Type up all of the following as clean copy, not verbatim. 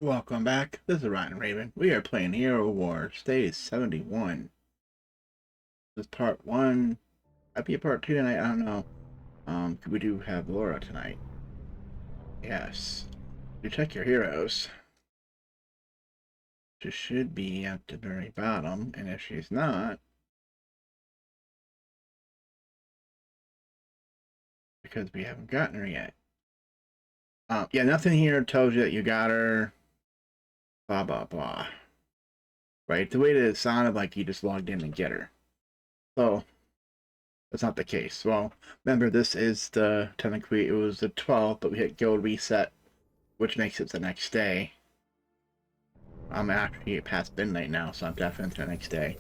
Welcome back. This is Ryan Raven. We are playing HeroWars. Day 71. This is part 1. Might be a part 2 tonight. I don't know. We do have Lara tonight. Yes. You check your heroes. She should be at the very bottom, and if she's not, because we haven't gotten her yet. Yeah, nothing here tells you that you got her. Blah blah blah. Right? The way that it sounded like you just logged in and get her. So that's not the case. Well, remember, this is technically it was the 12th, but we hit guild reset, which makes it the next day. I'm actually past midnight now, so I'm definitely the next day.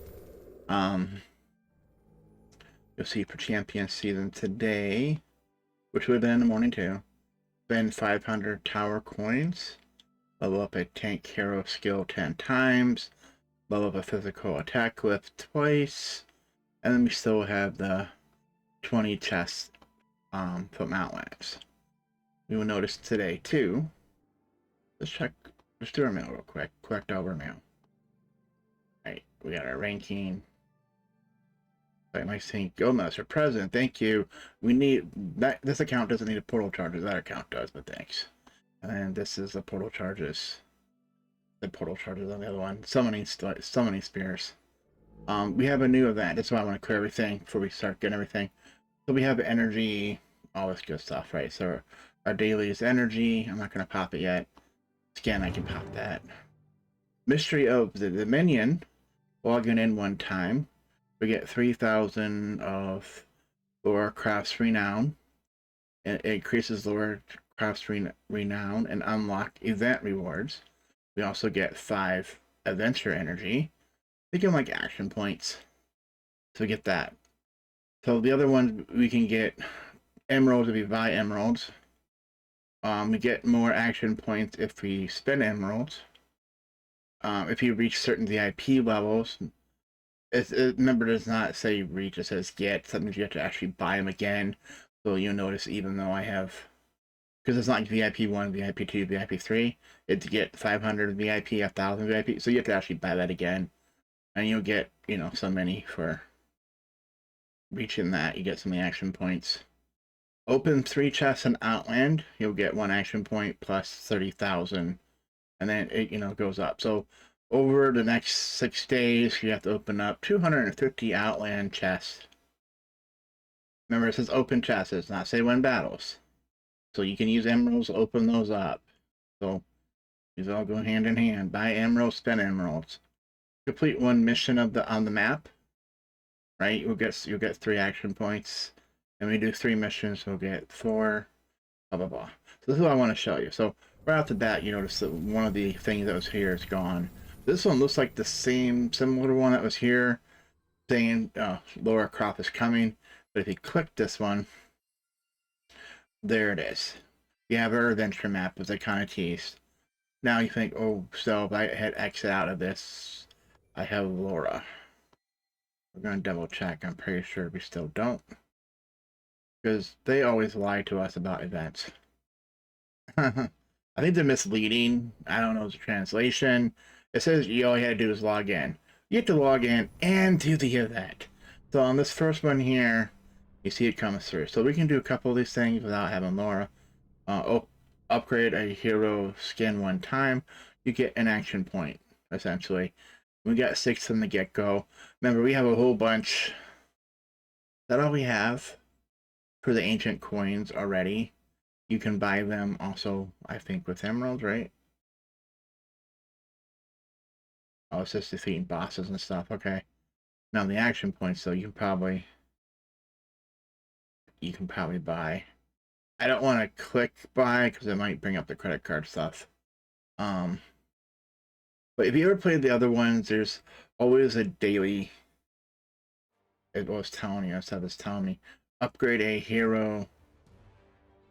You'll see for champion season today, which would have been in the morning too. Spend 500 tower coins, level up a tank hero skill 10 times, level up a physical attack lift twice, and then we still have the 20 chests from outlets. You will notice today too. Let's do our mail real quick. Collect all our mail. Alright, we got our ranking. Like my St. Gomez, president, thank you. We need that. This account doesn't need a portal charges. That account does, but thanks. And this is the portal charges. The portal charges on the other one. Summoning spears. We have a new event. That's why I want to clear everything before we start getting everything. So we have energy, all this good stuff, right? So our Dailies energy. I'm not gonna pop it yet. Scan, I can pop that. Mystery of the Dominion. Logging in one time. We get 3,000 of Lara Croft's renown. It increases Lara Croft's renown and unlock event rewards. We also get 5 adventure energy. We get like action points. So we get that. So the other ones we can get emeralds if we buy emeralds. We get more action points if we spend emeralds. If you reach certain VIP levels, remember, it does not say reach, it says get. That means you have to actually buy them again. So you'll notice, even though I have, because it's not VIP 1, VIP 2, VIP 3, it's get 500 VIP, 1,000 VIP. So you have to actually buy that again. And you'll get, so many for reaching that. You get so many action points. Open 3 chests in Outland, you'll get 1 action point plus 30,000, and then it goes up. So over the next 6 days, you have to open up 250 Outland chests. Remember, it says open chests. It does not say win battles. So you can use emeralds to open those up. So these all go hand in hand. Buy emeralds, spend emeralds. Complete 1 mission on the map. Right, you'll get 3 action points. And we do 3 missions, we'll get 4, blah, blah, blah. So this is what I want to show you. So right off the bat, you notice that one of the things that was here is gone. This one looks like the similar one that was here, saying Lara Croft is coming. But if you click this one, there it is. You have our adventure map, as I kind of teased. Now you think, oh, so if I hit exit out of this, I have Lara. We're going to double check. I'm pretty sure we still don't, because they always lie to us about events. I think they're misleading. I don't know the translation. It says all you had to do is log in. You have to log in and do the event. So on this first one here, you see it comes through. So we can do a couple of these things without having Lara. Upgrade a hero skin 1 time. You get an action point, essentially. We got 6 from the get-go. Remember, we have a whole bunch. Is that all we have for the ancient coins already? You can buy them also, I think, with emeralds, right? Oh, it's just defeating bosses and stuff. Okay. Now the action points, though, you can probably buy. I don't want to click buy because it might bring up the credit card stuff. But if you ever played the other ones, there's always a daily. It was telling you. Instead it's telling me upgrade a hero.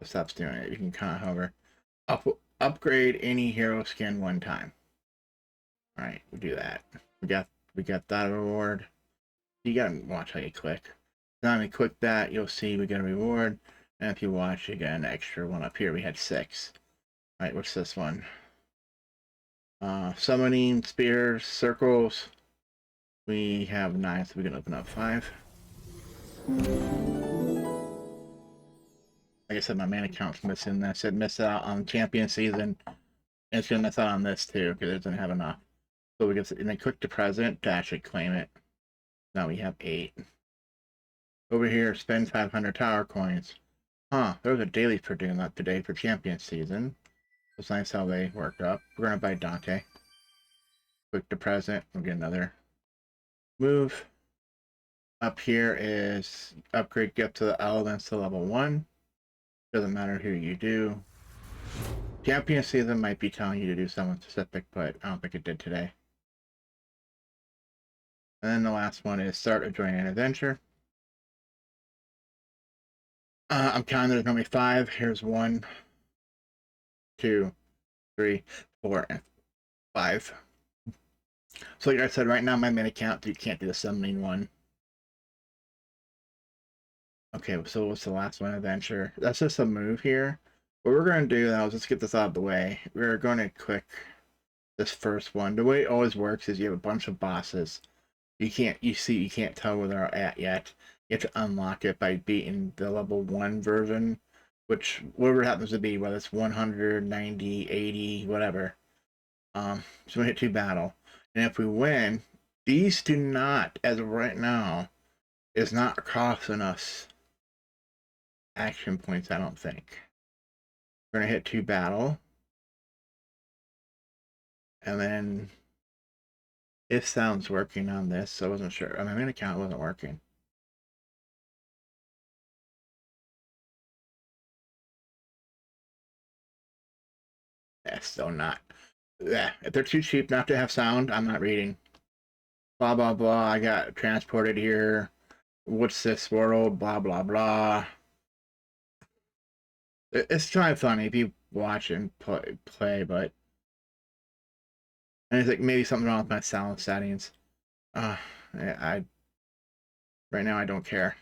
It stops doing it. You can kind of hover. Upgrade any hero skin 1 time. All right, we do that. We got that reward. You gotta watch how you click. Now when you click that, you'll see we get a reward. And if you watch, you get an extra one up here. We had 6. All right, what's this one? Summoning, spears, circles. We have 9, so we can open up 5. Like I said, my mana count's missing this. It missed out on champion season. And it's going to miss out on this too, because it doesn't have enough. So we get, and then click the present to actually claim it. Now we have 8. Over here, spend 500 tower coins. Huh, there was a daily for doing that today for champion season. It's nice how they worked up. We're going to buy Dante. Click the present. We'll get another move. Up here is upgrade gift to the elements to level 1. Doesn't matter who you do. Champion season might be telling you to do someone specific, but I don't think it did today. And then the last one is start or join an adventure. I'm counting there's only 5. Here's 1, 2, 3, 4, and 5. So like I said, right now my main account, you can't do the summoning one. Okay, so what's the last one? Adventure. That's just a move here. What we're going to do now is let's get this out of the way. We're going to click this first one. The way it always works is you have a bunch of bosses. You can't tell where they're at yet. You have to unlock it by beating the level 1 version, which whatever it happens to be, whether it's 100, 90, 80, whatever. So we hit 2 battle. And if we win, these do not, as of right now, is not costing us action points, I don't think. We're gonna hit 2 battle. And then if sound's working on this, so I wasn't sure. My main account wasn't working. Yeah, still not. Yeah, if they're too cheap not to have sound, I'm not reading. Blah blah blah. I got transported here. What's this world? Blah blah blah. It's kind of funny if you watch and play, but and it's like maybe something wrong with my sound settings. I right now I don't care.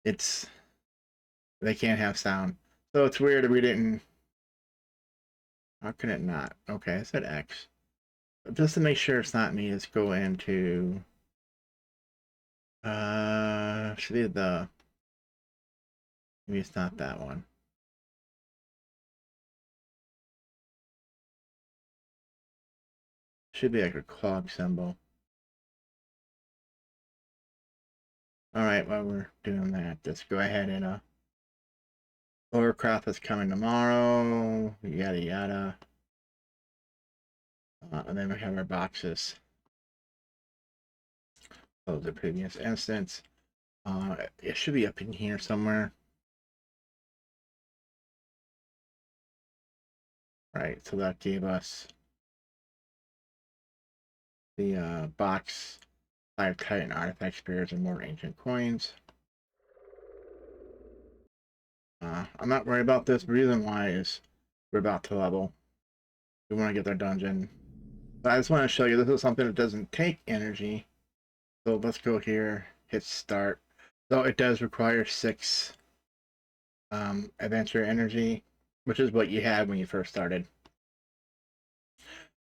It's they can't have sound, so it's weird that we didn't. How can it not? Okay, I said X. Just to make sure it's not me, let's go into should be the maybe it's not that one. Should be like a clock symbol. Alright, while we're doing that, let's go ahead and Croft is coming tomorrow, yada yada. And then we have our boxes. Oh, the previous instance. It should be up in here somewhere. Right, so that gave us the box, 5 Titan artifact spears and more ancient coins. I'm not worried about this. The reason why is we're about to level. We want to get their dungeon. But I just want to show you this is something that doesn't take energy. So let's go here, hit start. So it does require 6 adventure energy, which is what you had when you first started.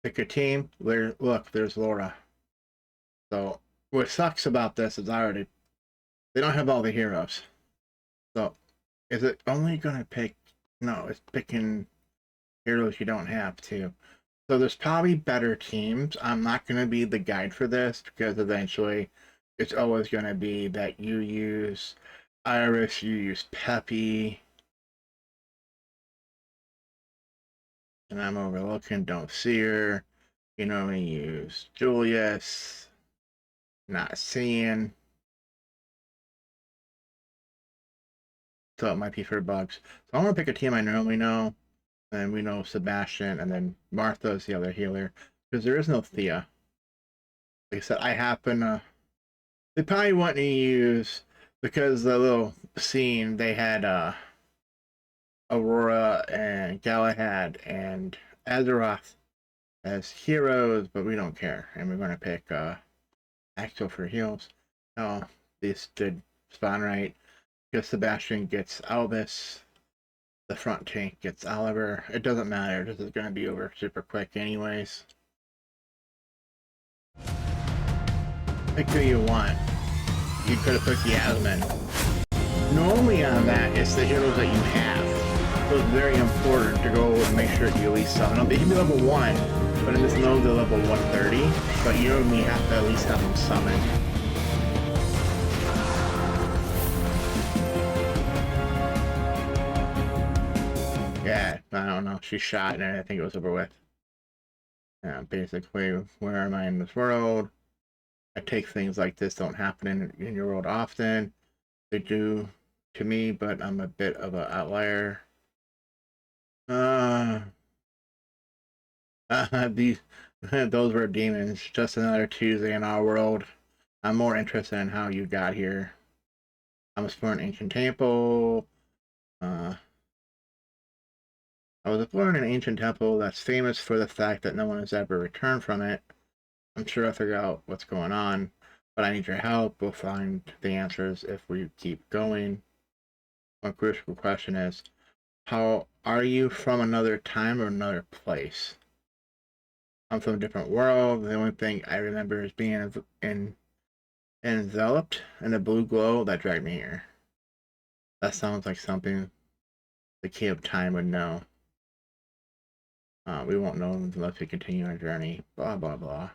Pick your team. Look, there's Lara. So what sucks about this is they don't have all the heroes. So is it only gonna pick? No, it's picking heroes you don't have too. So there's probably better teams. I'm not gonna be the guide for this because eventually it's always gonna be that you use Iris, you use Peppy. And I'm overlooking, don't see her. You normally use Julius. Not seeing. So it might be for bugs. So I want to pick a team I normally know. And we know Sebastian, and then Martha's the other healer. Because there is no Thea. Like I said, I happen to... They probably wouldn't use... Because the little scene, they had Aurora and Galahad and Azeroth as heroes, but we don't care. And we're going to pick Axel for heals. Oh, this did spawn right. Because Sebastian gets Albus. the front tank gets Oliver. It doesn't matter. This is going to be over super quick anyways. Pick who you want. You could have picked the Asman. Normally on that, it's the heroes that you have. So it's very important to go and make sure that you at least summon them. They can be level 1, but in this mode they're level 130. But you normally have to at least have them summoned. Yeah, I don't know. She shot and I think it was over with. Yeah, basically, where am I in this world? I take things like this don't happen in your world often. They do to me, but I'm a bit of an outlier. These those were demons. Just another Tuesday in our world. I'm more interested in how you got here. I was born in ancient temple. I was born in an ancient temple that's famous for the fact that no one has ever returned from it. I'm sure I'll figure out what's going on, but I need your help. We'll find the answers if we keep going. One crucial question is, how are you from another time or another place? I'm from a different world. The only thing I remember is being enveloped in a blue glow that dragged me here. That sounds like something the key of time would know. We won't know unless we continue our journey. Blah, blah, blah.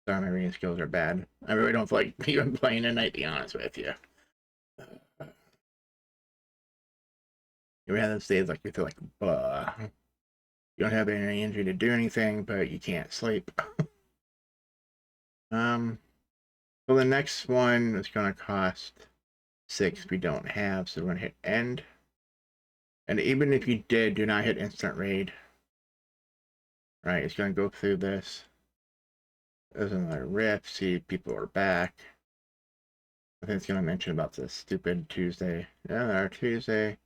Sorry, my reading skills are bad. I really don't feel like even playing tonight, to be honest with you. You have those days like you feel like, blah. You don't have any energy to do anything, but you can't sleep. So the next one is going to cost 6 we don't have, so we're going to hit end. And even if you did, do not hit instant raid. Right, it's going to go through this. There's another rift, see if people are back. I think it's going to mention about this stupid Tuesday. Yeah, our Tuesday.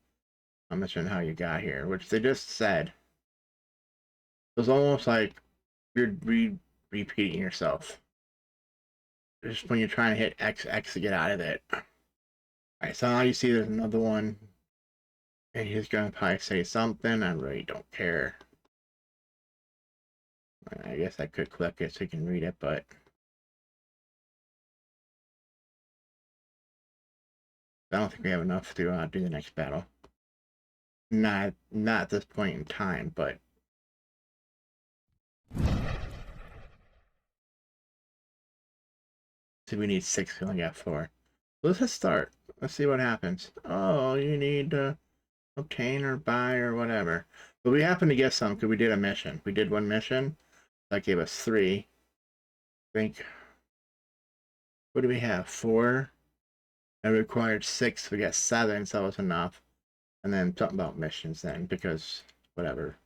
I'll mention how you got here, which they just said. It was almost like you're repeating yourself. Just when you're trying to hit X to get out of it. Alright, so now you see there's another one. And he's going to probably say something. I really don't care. I guess I could click it so you can read it, but I don't think we have enough to do the next battle. Not at this point in time, but so we need 6. We only got 4. Let's just start. Let's see what happens. Oh, you need to obtain or buy or whatever. But we happened to get some because we did a mission. We did one mission. That gave us 3. I think. What do we have? 4. And we required 6. We got 7, so that was enough. And then something about missions then, because whatever.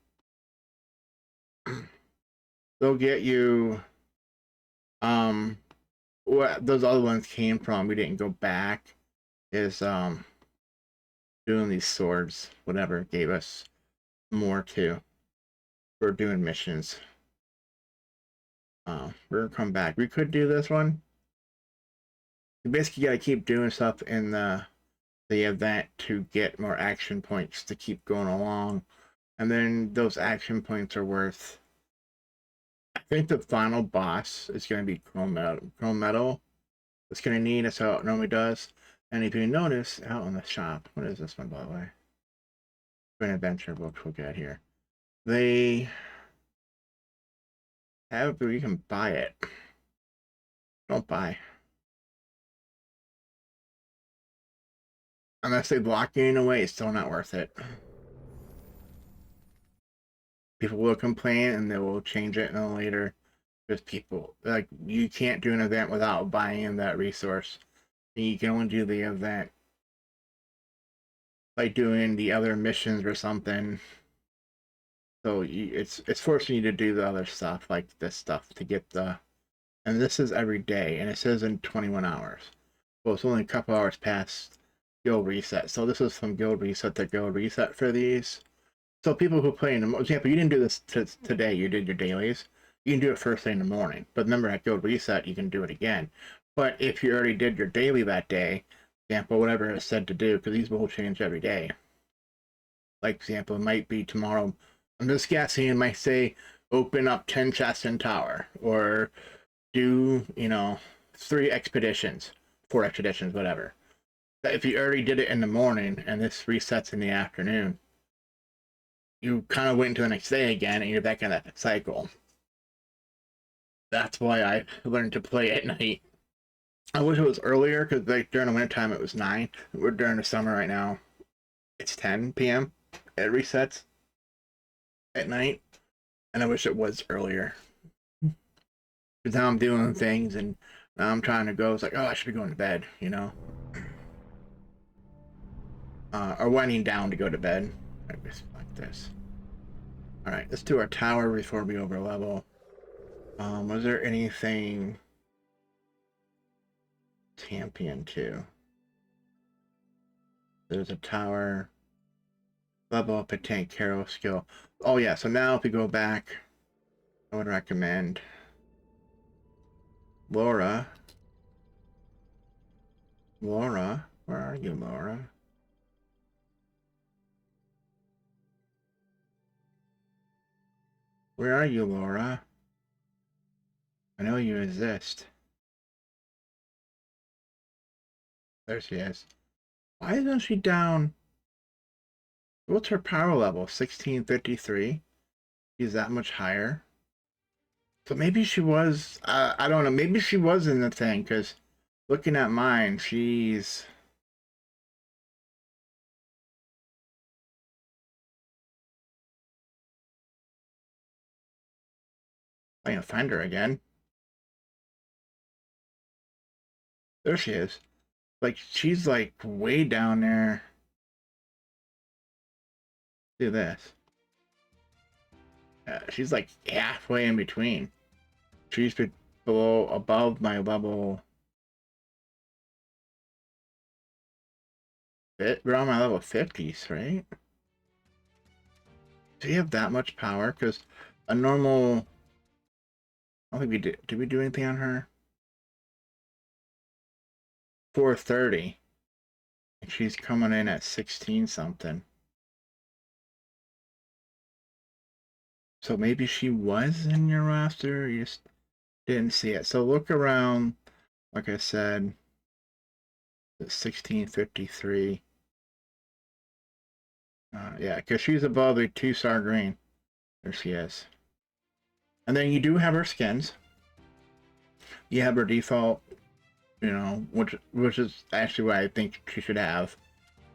They'll get you what those other ones came from. We didn't go back. Is doing these swords, whatever, gave us more too. For doing missions. We're gonna come back. We could do this one. You basically gotta keep doing stuff in the event to get more action points to keep going along. And then those action points are worth, I think the final boss is going to be Chrome Metal. It's going to need us how it normally does. And if you notice, out in the shop, what is this one, by the way? An adventure book we'll get here. They have, you can buy it. Don't buy. Unless they block you in a way, it's still not worth it. People will complain and they will change it in later. There's people, like, you can't do an event without buying in that resource. And you can only do the event by doing the other missions or something. So it's forcing you to do the other stuff, like this stuff, to get the... And this is every day, and it says in 21 hours. Well, it's only a couple hours past guild reset. So this is from guild reset to guild reset for these. So people who play for example, you didn't do this today, you did your dailies. You can do it first thing in the morning. But remember, at guild reset, you can do it again. But if you already did your daily that day, example, whatever it's said to do, because these will change every day. Like example, it might be tomorrow. I'm just guessing. It might say open up 10 chests in tower, or do 3 expeditions, 4 expeditions, whatever. But if you already did it in the morning and this resets in the afternoon, you kind of wait until the next day again, and you're back in that cycle. That's why I learned to play at night. I wish it was earlier, because like during the wintertime it was 9. We're during the summer right now. It's 10 p.m. It resets at night, and I wish it was earlier. Because now I'm doing things, and now I'm trying to go. It's like, oh, I should be going to bed, or winding down to go to bed. Like this. All right, let's do our tower before we over level. Was there anything champion too? There's a tower. Level up a tank hero skill. Oh yeah, so now if we go back, I would recommend Lara. Lara, where are you, Lara? Where are you, Lara? I know you exist. There she is. Why isn't she down? What's her power level? 1653? She's that much higher. So maybe she was, I don't know, maybe she was in the thing, because looking at mine, she's... I can find her again. There she is. Like, she's like way down there. Do this. She's like halfway in between. She's above my level. We're on my level 50s, right? Do you have that much power? Because a normal... I don't think we did. Did we do anything on her? 430. And she's coming in at 16 something. So maybe she was in your roster, you just didn't see it. So look around, like I said, the 1653. Yeah, because she's above the 2-star green. There she is. And then you do have her skins. You have her default, which is actually what I think she should have.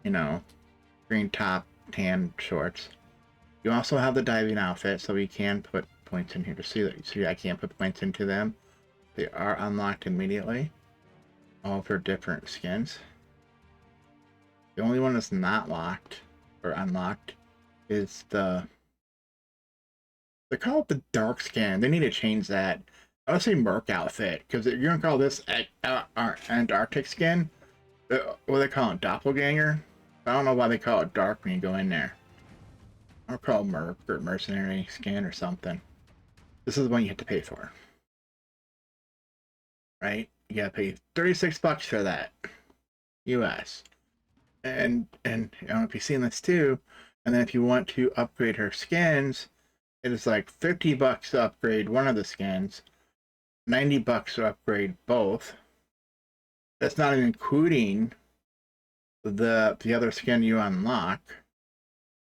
Green top, tan shorts. You also have the diving outfit, so we can put points in here to see that. See, I can't put points into them. They are unlocked immediately. All of her different skins. The only one that's not locked or unlocked is they call it the dark skin. They need to change that. I would say Merc outfit, because if you're gonna call this Antarctic skin, what do they call it? Doppelganger? I don't know why they call it dark when you go in there. Or call it Merc or Mercenary skin or something. This is the one you have to pay for. Right? You gotta pay $36 for that. US. And if you've seen this too, and then if you want to upgrade her skins, it is like $50 to upgrade one of the skins, $90 to upgrade both. That's not even including the other skin you unlock.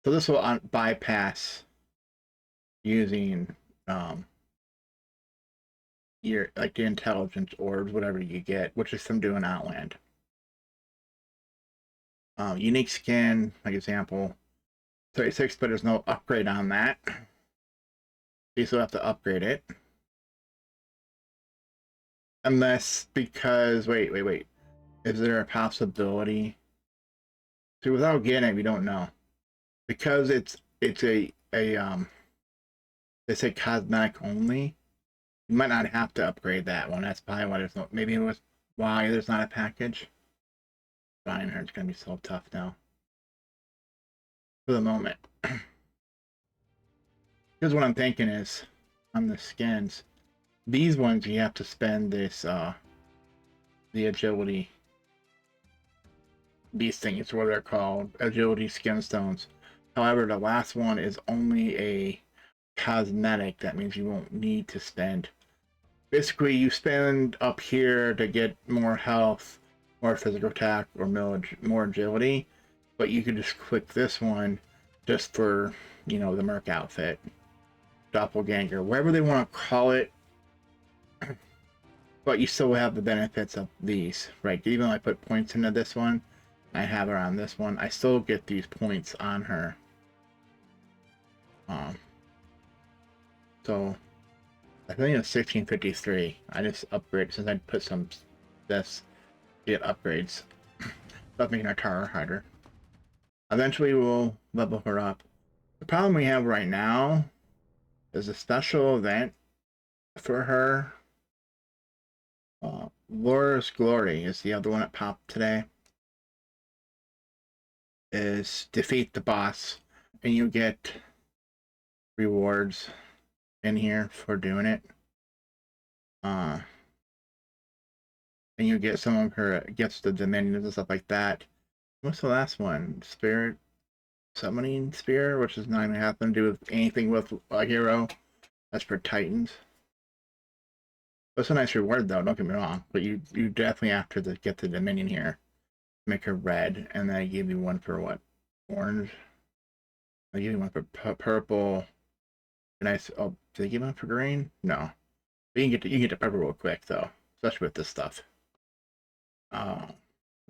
So this will bypass using your the intelligence orbs, whatever you get, which is from doing Outland. Unique skin, like example, 36, but there's no upgrade on that. You still have to upgrade it. Unless, because, wait. Is there a possibility? See, without getting it, we don't know. Because it's a they say cosmetic only, you might not have to upgrade that one. That's probably why there's no, maybe it was why there's not a package. Fine, it's gonna be so tough now. For the moment. Here's what I'm thinking is, on the skins, these ones you have to spend this, the agility, these things, what they're called, agility skin stones. However, the last one is only a cosmetic. That means you won't need to spend. Basically, you spend up here to get more health, more physical attack, or more agility, but you can just click this one just for, you know, the Merc outfit, Doppelganger, whatever they want to call it. But you still have the benefits of these, right? Even though I put points into this one, I have her on this one, I still get these points on her. So I think it's 1653. I just upgrade since I put some this get upgrades. Stop making our tower harder. Eventually we'll level her up. The problem we have right now is a special event for her. Lara's Glory is the other one that popped today. Is defeat the boss, and you get rewards in here for doing it. And you get some of her gets the dominions and stuff like that. What's the last one? Spirit summoning spear, which is not even have to do with anything with a hero. That's for Titans. That's a nice reward though, don't get me wrong. But you definitely have to get the dominion here. Make her red, and then I give you one for what? Orange. I give you one for purple. Nice. Oh, did they give one for green? No. But you can get the purple real quick though, especially with this stuff.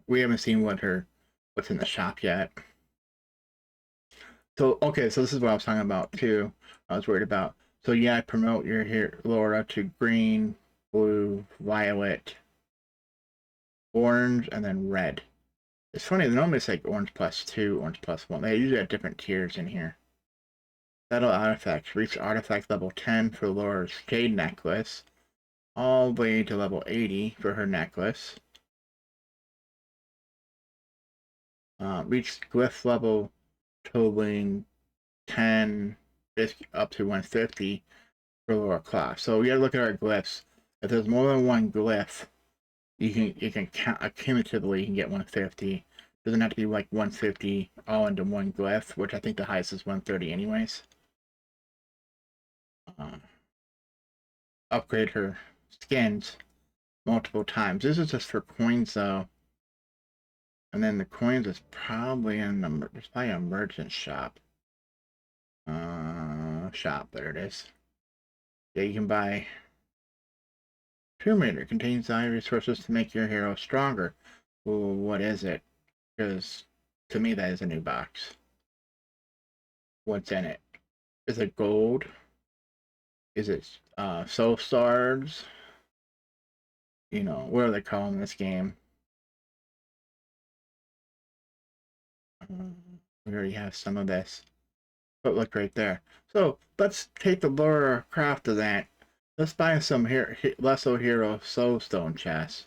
We haven't seen what's in the shop yet. So okay, so this is what I was talking about too. I was worried about. So yeah, I promote your here Lara to green, blue, violet, orange, and then red. It's funny, they normally say like orange +2, orange +1. They usually have different tiers in here. Battle artifacts. Reach artifact level 10 for Lara's Jade necklace. All the way to level 80 for her necklace. Reach glyph level totaling 10 up to 150 for Lara Croft. So we gotta look at our glyphs. If there's more than one glyph, you can count cumulatively you can get 150. Doesn't have to be like 150 all into one glyph, which I think the highest is 130 anyways. Upgrade her skins multiple times. This is just for coins though. And then the coins is probably in there's probably a merchant shop. Shop, there it is. Yeah, you can buy Tomb Raider. Contains value resources to make your hero stronger. Well, what is it? Because to me that is a new box. What's in it? Is it gold? Is it soul stars? You know, what are they calling this game? We already have some of this. But look right there. So let's take the Lara Croft of that. Let's buy some Lesser Hero Soul Stone chests.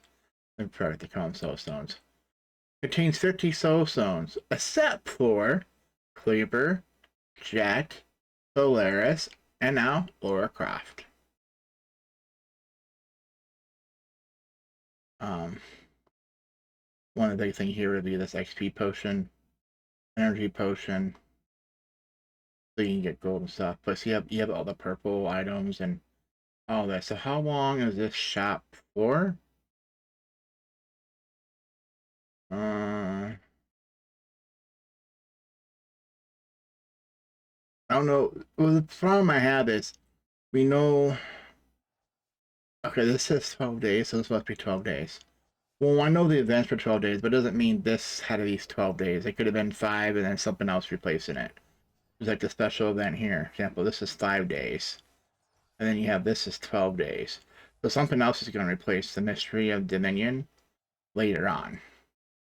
I'm sorry to call them Soul Stones. Contains 50 Soul Stones, except for Kleber, Jet, Solaris, and now Lara Croft. One of the big things here would be this XP potion, energy potion, so you can get gold and stuff. Plus you have all the purple items and all that. So how long is this shop for? I don't know. Well, the problem I have is we know. Okay, this says 12 days, so this must be 12 days. Well, I know the event's for 12 days, but it doesn't mean this had at least 12 days. It could have been 5 and then something else replacing it. It's like the special event here. For example, this is 5 days. And then you have this is 12 days. So something else is going to replace the Mystery of Dominion later on.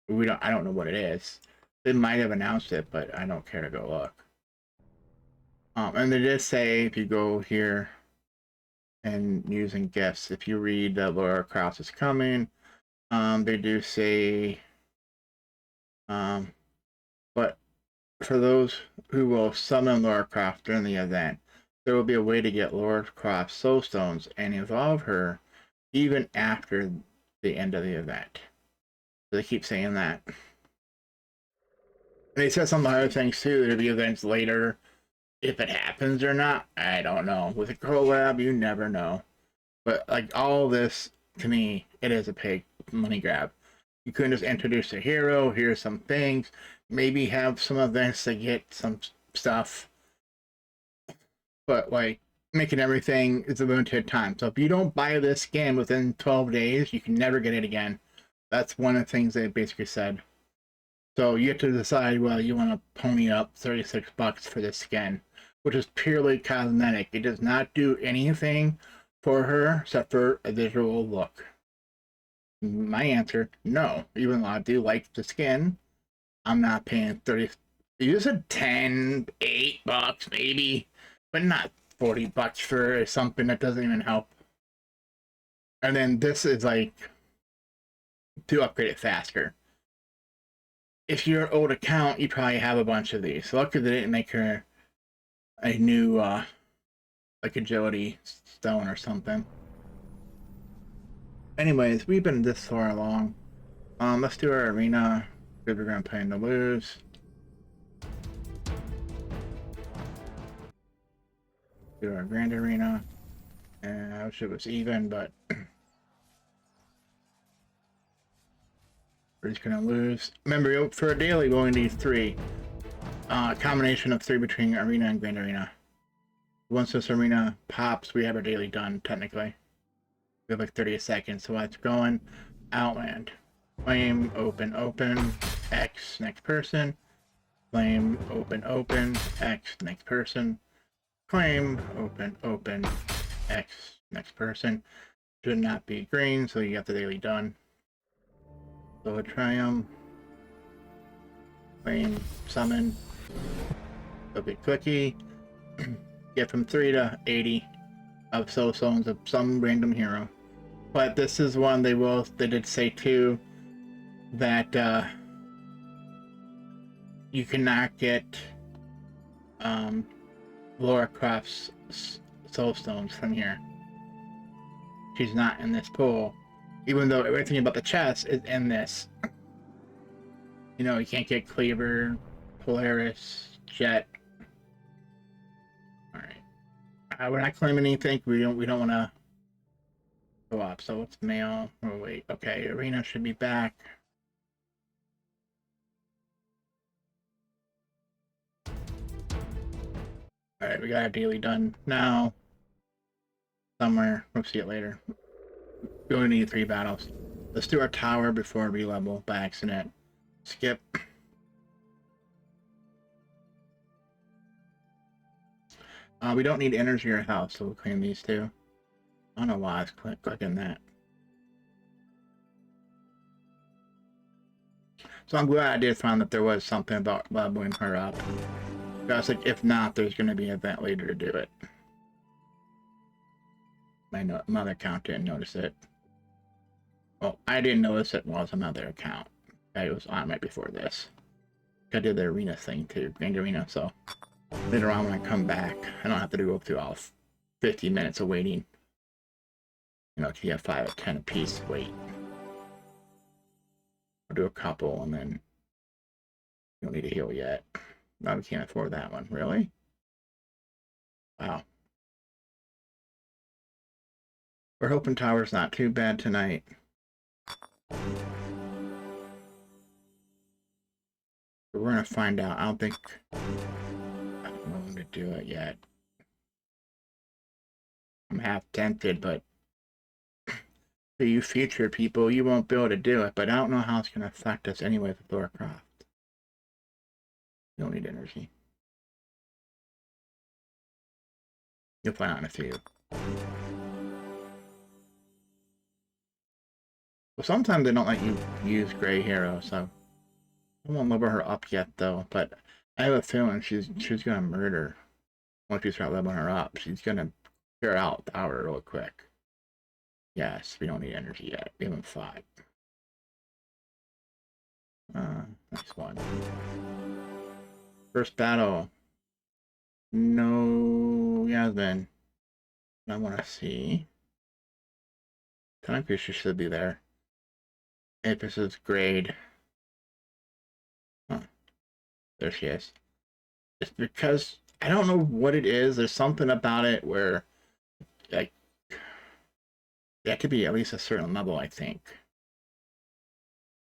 I don't know what it is. They might have announced it, but I don't care to go look. And they did say if you go here and using gifts, if you read that Lara Croft is coming, they do say, but for those who will summon Lara Croft during the event, there will be a way to get Lara Croft Soul Stones and evolve her even after the end of the event. So they keep saying that. And they said some other things too. There'll be events later. If it happens or not, I don't know. With a collab, you never know. But like all this, to me, it is a pig money grab. You couldn't just introduce a hero, here's some things, maybe have some events to get some stuff. But like making everything is a limited time. So if you don't buy this skin within 12 days, you can never get it again. That's one of the things they basically said. So you have to decide whether you want to pony up 36 bucks for this skin, which is purely cosmetic. It does not do anything for her except for a visual look. My answer, no. Even though I do like the skin, I'm not paying 30. You said 10, 8 bucks maybe, but not 40 bucks for something that doesn't even help. And then this is like to upgrade it faster. If you're an old account, you probably have a bunch of these. So luckily they didn't make her a new like agility stone or something. Anyways, we've been this far along. Let's do our arena. Good, we're gonna play in the lose. Do our grand arena. And I wish it was even, but we're just gonna lose. Remember, for a daily, we only need 3. Combination of 3 between arena and grand arena. Once this arena pops, we have our daily done, technically. We have like 30 seconds, so let's go in. Outland. Flame, open, open. X, next person. Flame, open, open. X, next person. Flame, open, open. X, next person. Should not be green, so you got the daily done. So we'll try them. Flame, summon. It'll be clicky. Get from 3 to 80 of soul stones of some random hero. But this is one they did say too that you cannot get Lara Croft's soul stones from here. She's not in this pool, even though everything about the chest is in this. You know, you can't get Cleaver, Polaris, Jet. All right, we're not claiming anything. We don't want to go up. So it's mail. Oh wait, okay. Arena should be back. All right, we got our daily done now. Somewhere. We'll see it later. We only need 3 battles. Let's do our tower before we level by accident. Skip. We don't need energy or health, so we'll claim these 2. I don't know why I was clicking that. So I'm glad I did find that there was something about leveling her up. I was like, if not, there's going to be an event later to do it. My other account didn't notice it. Well, I didn't notice it was another account. It was on right before this. I did the arena thing too, Grand Arena, so later on when I come back, I don't have to go through all 50 minutes of waiting. You know, you have 5 or 10 apiece wait. I'll do a couple and then you don't need to heal yet. No, we can't afford that one. Really? Wow. We're hoping tower's not too bad tonight. But we're gonna find out. I don't think I'm willing to do it yet. I'm half tempted, but for you future people, you won't be able to do it. But I don't know how it's gonna affect us anyway with Lara Croft. You don't need energy. You'll find out in a few. Well, sometimes they don't let you use Gray Hero, so I won't level her up yet, though. But I have a feeling she's gonna murder once you start leveling her up. She's gonna clear out the tower real quick. Yes, we don't need energy yet. We haven't 5. Next one. First battle. No Yasmin. I want to see. Time Fisher should be there. Apis is grade. Huh. There she is. It's because I don't know what it is. There's something about it where, like, that could be at least a certain level, I think.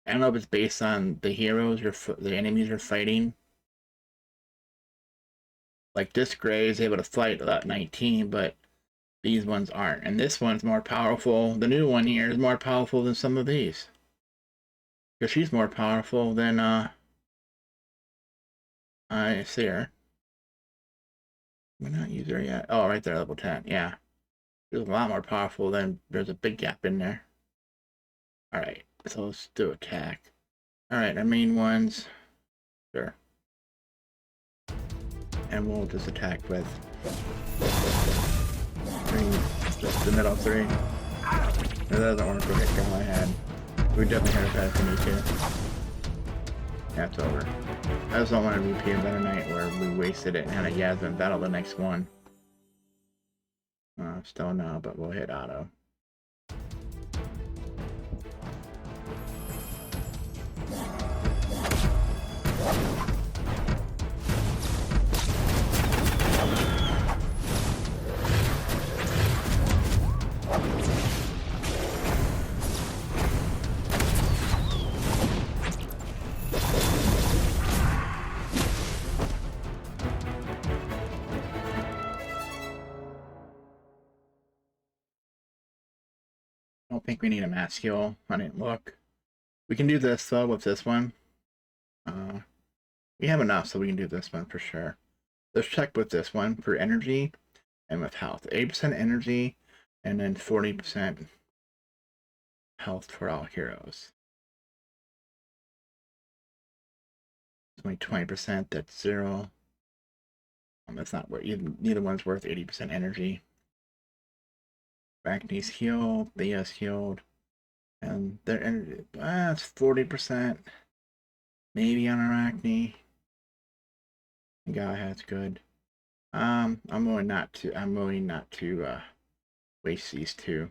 I don't know if it's based on the heroes the enemies you're fighting. Like this Gray is able to fight about 19, but these ones aren't. And this one's more powerful. The new one here is more powerful than some of these. Because she's more powerful than I see her. We're not use her yet. Oh, right there, level 10. Yeah. She's a lot more powerful than there's a big gap in there. Alright, so let's do attack. Alright, our main ones. Sure. And we'll just attack with just the middle three. If that doesn't work, we'll hit my head. We definitely hit her if we need to. Yeah, it's over. I just don't want to repeat a better night where we wasted it and had a Yasmin battle the next one. Still no, but we'll hit auto. I don't think we need a mass heal. I didn't look. We can do this though with this one. We have enough, so we can do this one for sure. Let's check with this one for energy and with health. 80% energy and then 40% health for all heroes. Only 20%, that's 0. That's not worth, neither one's worth 80% energy. Arachne's healed, Thea's healed, and their energy, it's 40%. Maybe on Arachne. Guy has good. I'm willing not to waste these two.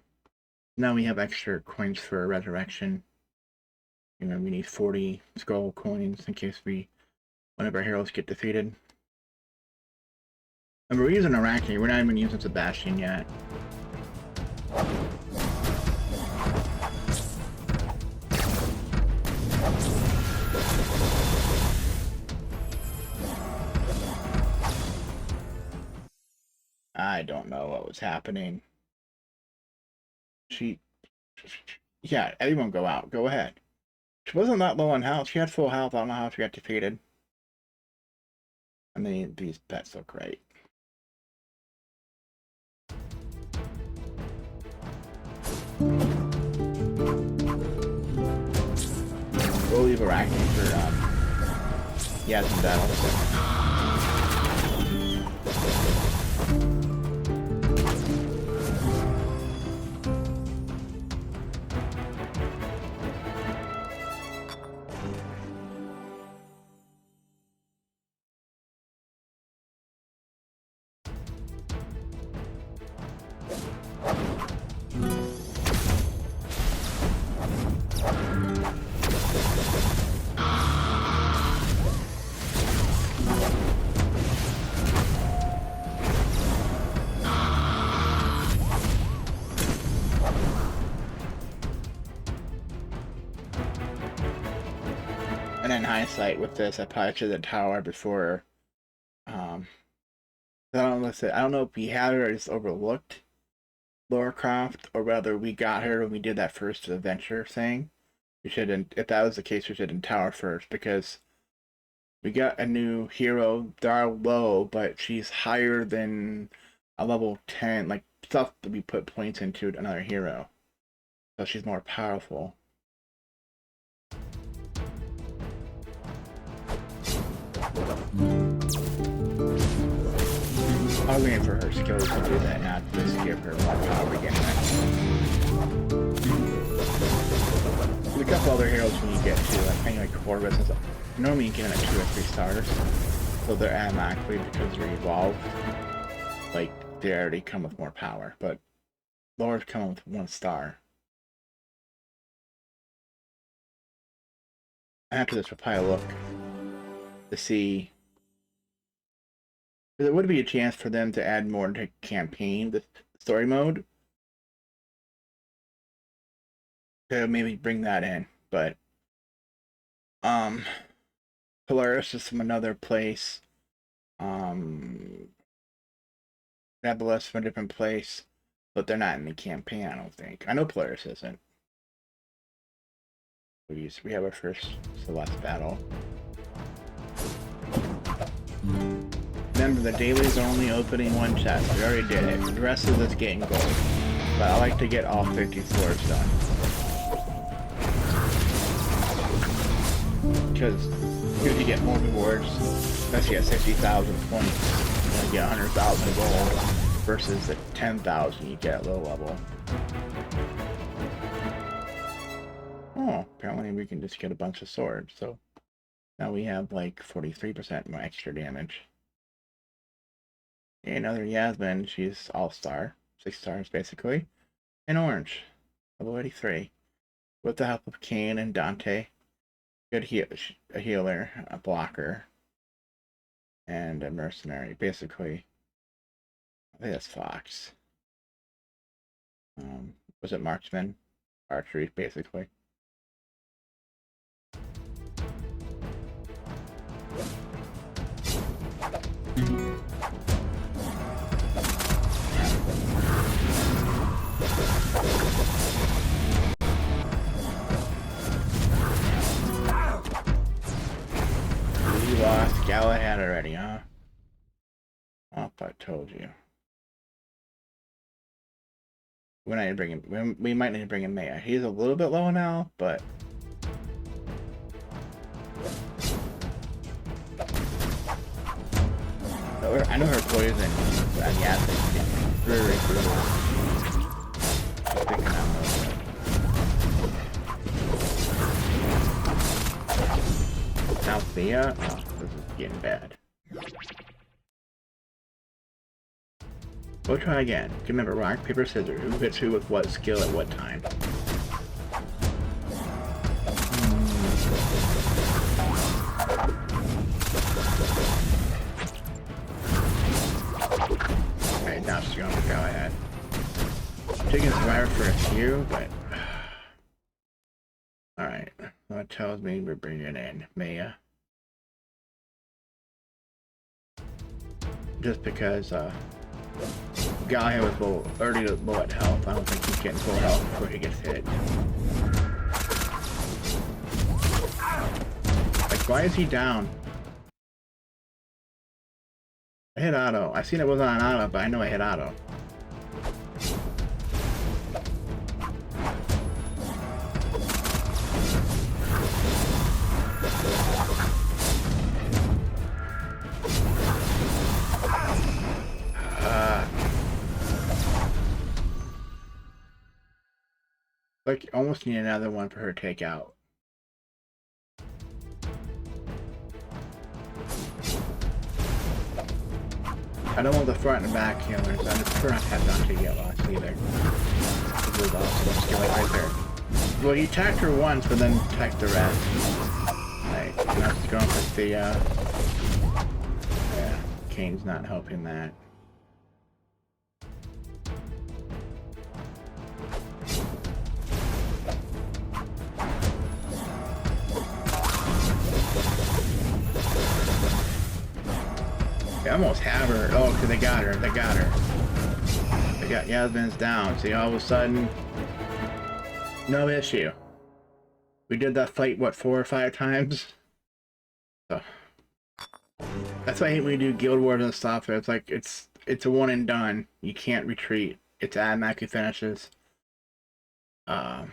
Now we have extra coins for a resurrection. You know, we need 40 skull coins in case one of our heroes get defeated. And we're using Arachne, we're not even using Sebastian yet. I don't know what was happening. Yeah, everyone go out. Go ahead. She wasn't that low on health. She had full health. I don't know how she got defeated. And these pets look great. We'll leave Arachne for Yasmin battle. And in hindsight, with this, I probably should have tower before. I don't know if we had her or just overlooked Lara Croft, or whether we got her when we did that first adventure thing. We shouldn't. If that was the case, we should in tower first because we got a new hero. They're low, but she's higher than a level 10, like stuff that we put points into another hero. So she's more powerful. I'm waiting for her skills to do that, not just give her more power again. There's a couple other heroes when you get to, like, kind of like Corvus. Normally you get them at 2 or 3 stars, so they're automatically, because they're evolved, like, they already come with more power, but Lara's come with 1 star. After this, we'll probably look to see. There would be a chance for them to add more to campaign, the story mode, to maybe bring that in. But Polaris is from another place. Nebulous from a different place, but they're not in the campaign, I don't think. I know Polaris isn't. We have our first Celeste battle. Remember, the dailies are only opening one chest. We already did it. The rest of this getting gold. But I like to get all 50 floors done. Because if you get more rewards, especially at 60,000 points, you get 100,000 gold versus the 10,000 you get at low level. Oh, apparently we can just get a bunch of swords, so now we have like 43% more extra damage. Another Yasmin, she's all-star, 6 stars basically, and orange, level 83, with the help of Kane and Dante. Good a healer, a blocker, and a mercenary, basically. I think that's Fox. Was it marksman? Archery, basically. You lost Galahad already, huh? Oh, I told you. We might need to bring him. We might need to bring in Maya. He's a little bit low now, but I know her poison and Yasmin is very brutal. Picking out most of it. Now Thea? Oh, this is getting bad. We'll try again. Remember, rock, paper, scissors. Who hits who with what skill at what time? Alright, now she's going to go ahead. Taking survivor for a few, but alright. That tells me we're bringing in Maya. Just because, Guy was already low at health. I don't think he's getting full health before he gets hit. Like, why is he down? I hit auto. I seen it wasn't on auto, but I know I hit auto. Like, almost need another one for her to take out. I don't want the front and back healers. I'm just trying to have Dante get lost either. This is awesome. Skill it right there. Well, he attacked her once, but then attacked the rest. Like, now she's going with the, yeah, Kane's not helping that. They almost have her. Oh, because they got her. They got her. They got Yasmin's down. See, all of a sudden, no issue. We did that fight, what, 4 or 5 times? So, that's why I hate when we do Guild Wars and stuff. It's like, it's a one and done. You can't retreat. It's automatically finishes. So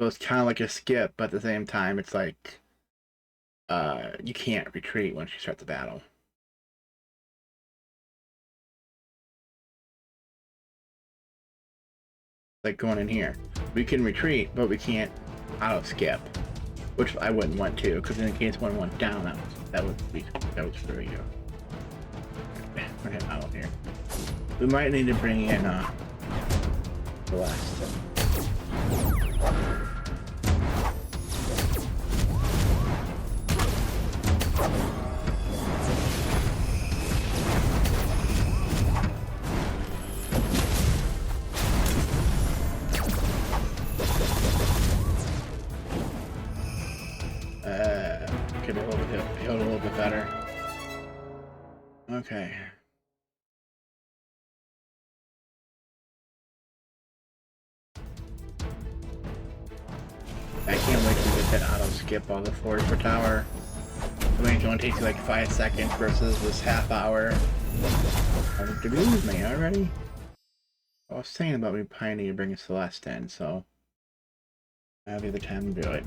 it's kind of like a skip, but at the same time, it's like, you can't retreat once you start the battle. Like going in here, we can retreat, but we can't auto skip, which I wouldn't want to, because in case one went down, that would screw you. We're heading out here. We might need to bring in the last. bit better. Okay. I can't wait to get that auto skip all the floors per tower. The range only takes you like 5 seconds versus this half hour. Did we lose me already? I was saying about we probably need to bring Celeste in, so that'll be the time to do it.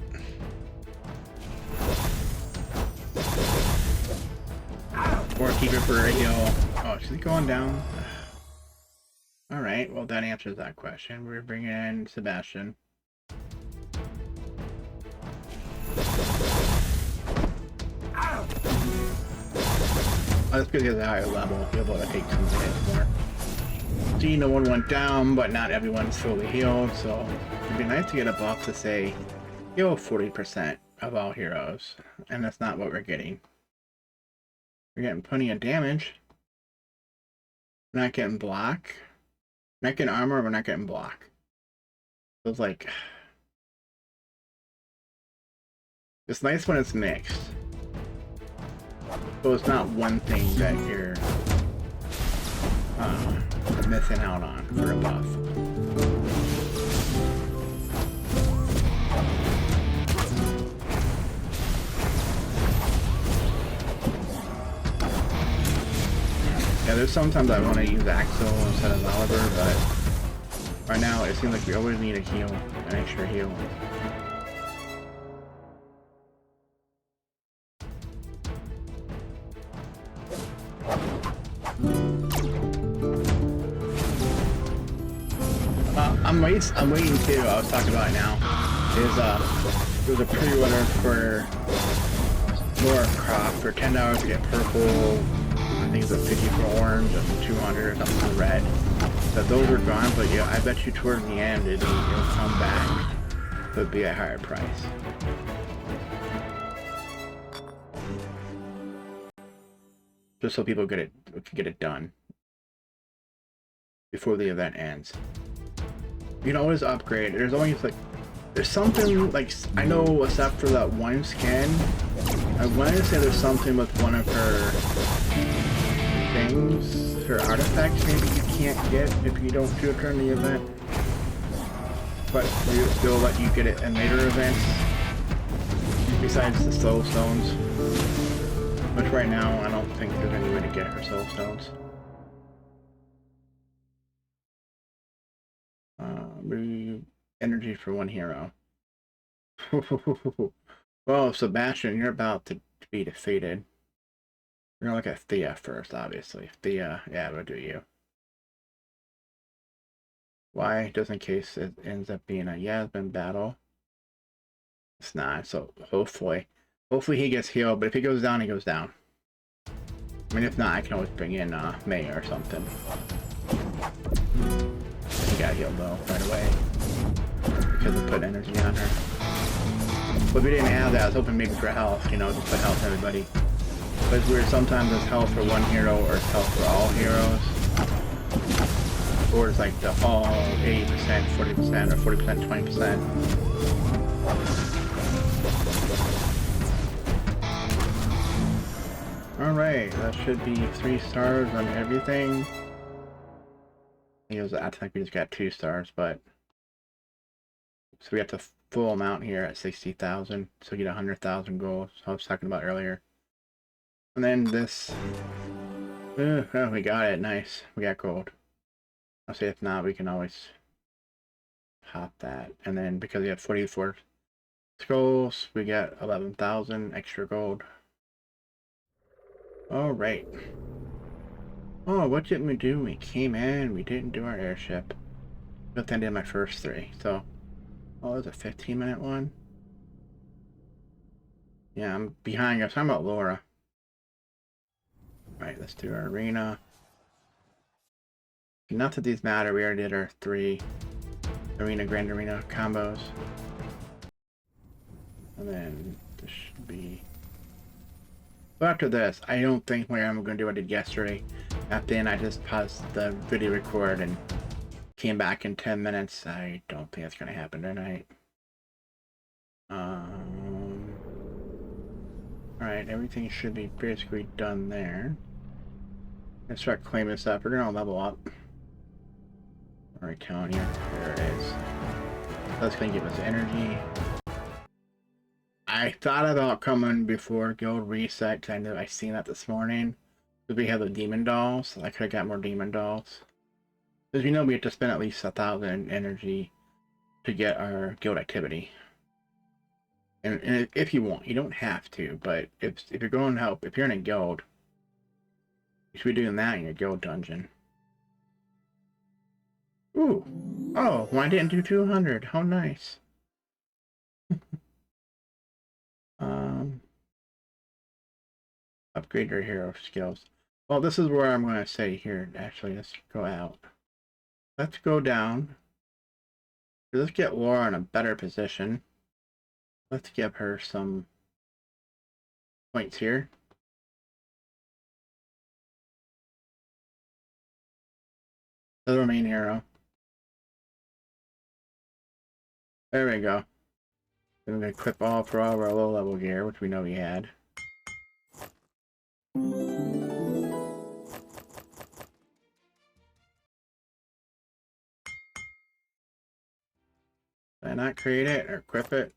Or keep it for a heal. Oh, she's going down. Alright, well that answers that question. We're bringing in Sebastian. Oh, that's because he has a higher level. He'll be able to take some hits more. See, no one went down, but not everyone's fully healed, so it'd be nice to get a buff to say, heal 40% of all heroes. And that's not what we're getting. We're getting plenty of damage. We're not getting block. We're not getting armor, we're not getting block. So it's like... It's nice when it's mixed. So it's not one thing that you're missing out on for a buff. Yeah, there's sometimes I want to use Axel instead of Oliver, but right now it seems like we always need a heal, an extra heal. I'm waiting too. I was talking about it now. There's a pre-order for Lara Croft for $10 to get purple. I think it's a 50 for orange and 200 or something for red. So those are gone, but yeah, I bet you towards the end it'll come back. So it'll be a higher price. Just so people get it done before the event ends. You can always upgrade. There's always like, there's something like, I know except for that one skin, I want to say there's something with one of her things, her artifacts maybe you can't get if you don't do it during the event. But they'll let you get it in later events, besides the soul stones. Which right now, I don't think there's any way to get her soul stones. Energy for one hero. Well, Sebastian, you're about to be defeated. We're gonna look at Thea first, obviously. Thea, yeah, we'll do you. Why? Just in case it ends up being a Yasmin battle. It's not, so hopefully he gets healed, but if he goes down, he goes down. I mean, if not, I can always bring in May or something. He got healed though, right away. Because it put energy on her. But we didn't have that. I was hoping maybe for health, you know, just put health to everybody. But it's weird, sometimes it's health for one hero or it's health for all heroes. Or it's like the all 80%, 40%, or 40%, 20%. Alright, that should be 3 stars on everything. It was I think we just got 2 stars, but so we got the full amount here at 60,000, so we get 100,000 gold, so I was talking about earlier. And then this, oh, we got it, nice, we got gold. I'll say if not, we can always pop that. And then because we have 44 skulls, we got 11,000 extra gold. Alright. Oh, what didn't we do? We came in, we didn't do our airship. But then I did my first 3, so... Oh, there's a 15-minute one? Yeah, I'm behind. I was talking about Lara. Alright, let's do our arena. Not that these matter, we already did our 3 arena, grand arena combos. And then this should be... So after this, I don't think I'm going to do what I did yesterday. At the end, I just paused the video record and came back in 10 minutes. I don't think that's going to happen tonight. Alright, everything should be basically done there. Let's start claiming this up. We're gonna level up. Alright, telling you. There it is. That's gonna give us energy. I thought about coming before guild reset because I know I seen that this morning. Because we have the demon dolls. I could have got more demon dolls. Because we know we have to spend at least 1,000 energy to get our guild activity. And if you want, you don't have to, but if you're going to help, if you're in a guild, you should be doing that in your guild dungeon. Ooh. Oh, well, I didn't do 200. How nice. Upgrade your hero skills. Well, this is where I'm going to say here, actually, let's go out. Let's go down. Let's get Lara in a better position. Let's give her some points here. The main hero. There we go. Then we're going to equip all for all of our low level gear, which we know we had. Did I not create it or equip it?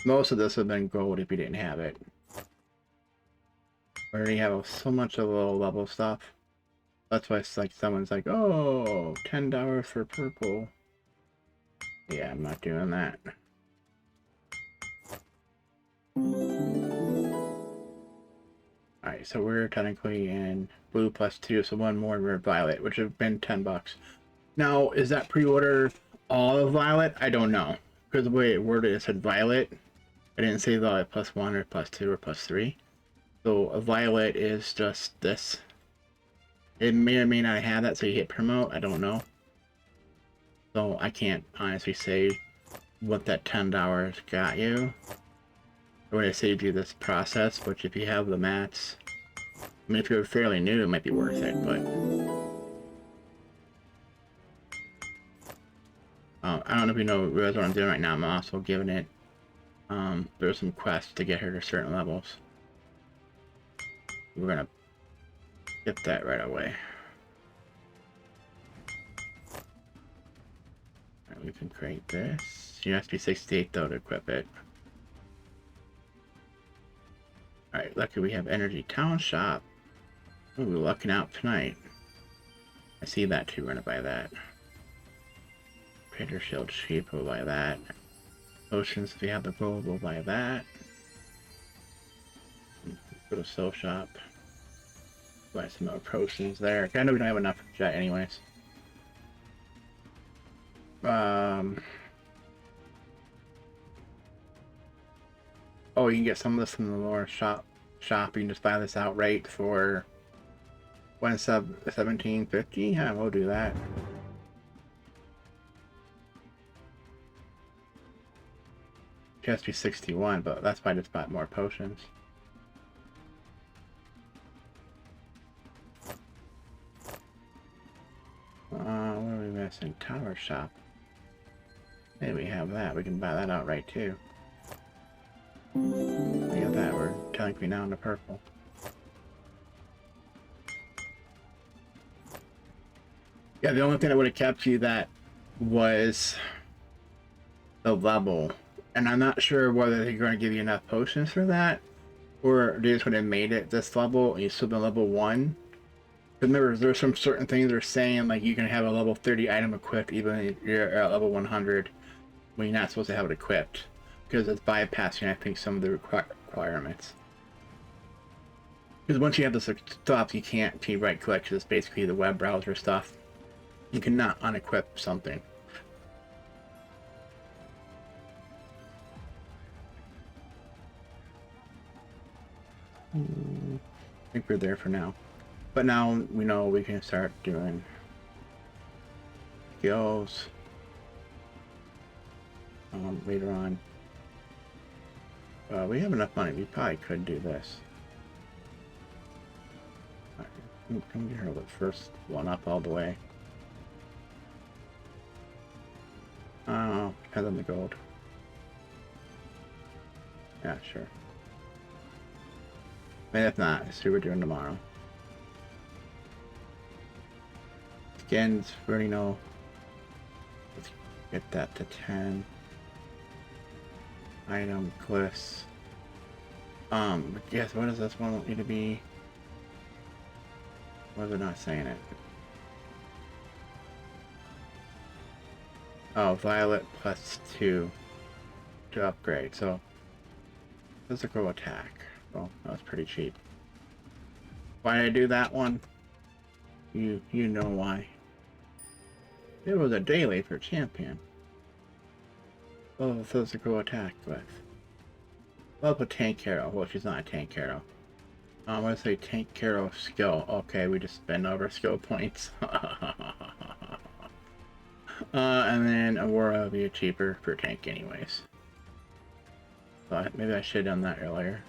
Most of this would have been gold if you didn't have it. We already have so much of low level stuff. That's why it's like someone's like, oh, $10 for purple. Yeah, I'm not doing that. Alright, so we're technically in blue +2, so one more we're violet, which would have been $10. Now, is that pre-order all of violet? I don't know. Because the way it worded it said violet. I didn't say violet +1 or +2 or +3. So a violet is just this. It may or may not have that, so you hit promote, I don't know. So I can't honestly say what that $10 got you. Or would it saved you this process, which if you have the mats, I mean if you're fairly new it might be worth it, but I don't know if you know what I'm doing right now. I'm also giving it there's some quests to get her to certain levels. We're gonna get that right away. Alright, we can create this. You have to be 68 though to equip it. Alright, lucky we have energy town shop. Ooh, we're lucking out tonight. I see that too, we're gonna buy that. Trader shield sheep, we'll buy that. Potions, if you have the gold, we'll buy that. Go to soul shop. Buy some more potions there. I know we don't have enough for jet anyways. Oh, you can get some of this from the Lara shop. You can just buy this outright for 1750. Yeah, we'll do that. It has to be 61, but that's why I just bought more potions. What are we missing? Tower shop. Hey, we have that. We can buy that outright too. We got that. We're technically now in the purple. Yeah, the only thing that would have kept you that was the level. And I'm not sure whether they're going to give you enough potions for that, or they just would have made it this level and you still been level 1. Remember, there's some certain things they're saying, like you can have a level 30 item equipped even if you're at level 100 when you're not supposed to have it equipped, because it's bypassing, I think, some of the requirements. Because once you have this stuff, you can't right click, because it's basically the web browser stuff. You cannot unequip something. I think we're there for now. But now we know we can start doing skills later on. We have enough money. We probably could do this. Come here, the first one up all the way. Oh, depends on the gold. Yeah, sure. Maybe if not, see what we're doing tomorrow. Skins, we already know. Let's get that to 10. Item, glyphs. Yes, what does this one want me to be? Why is it not saying it? Oh, violet +2 to upgrade, so physical attack. Well, that was pretty cheap. Why did I do that one? You know why. It was a daily for champion. Oh, physical attack with. Well, put tank hero. Well, she's not a tank hero. I'm gonna say tank hero skill. Okay, we just spend over skill points. And then Aurora will be cheaper for tank anyways. But maybe I should have done that earlier.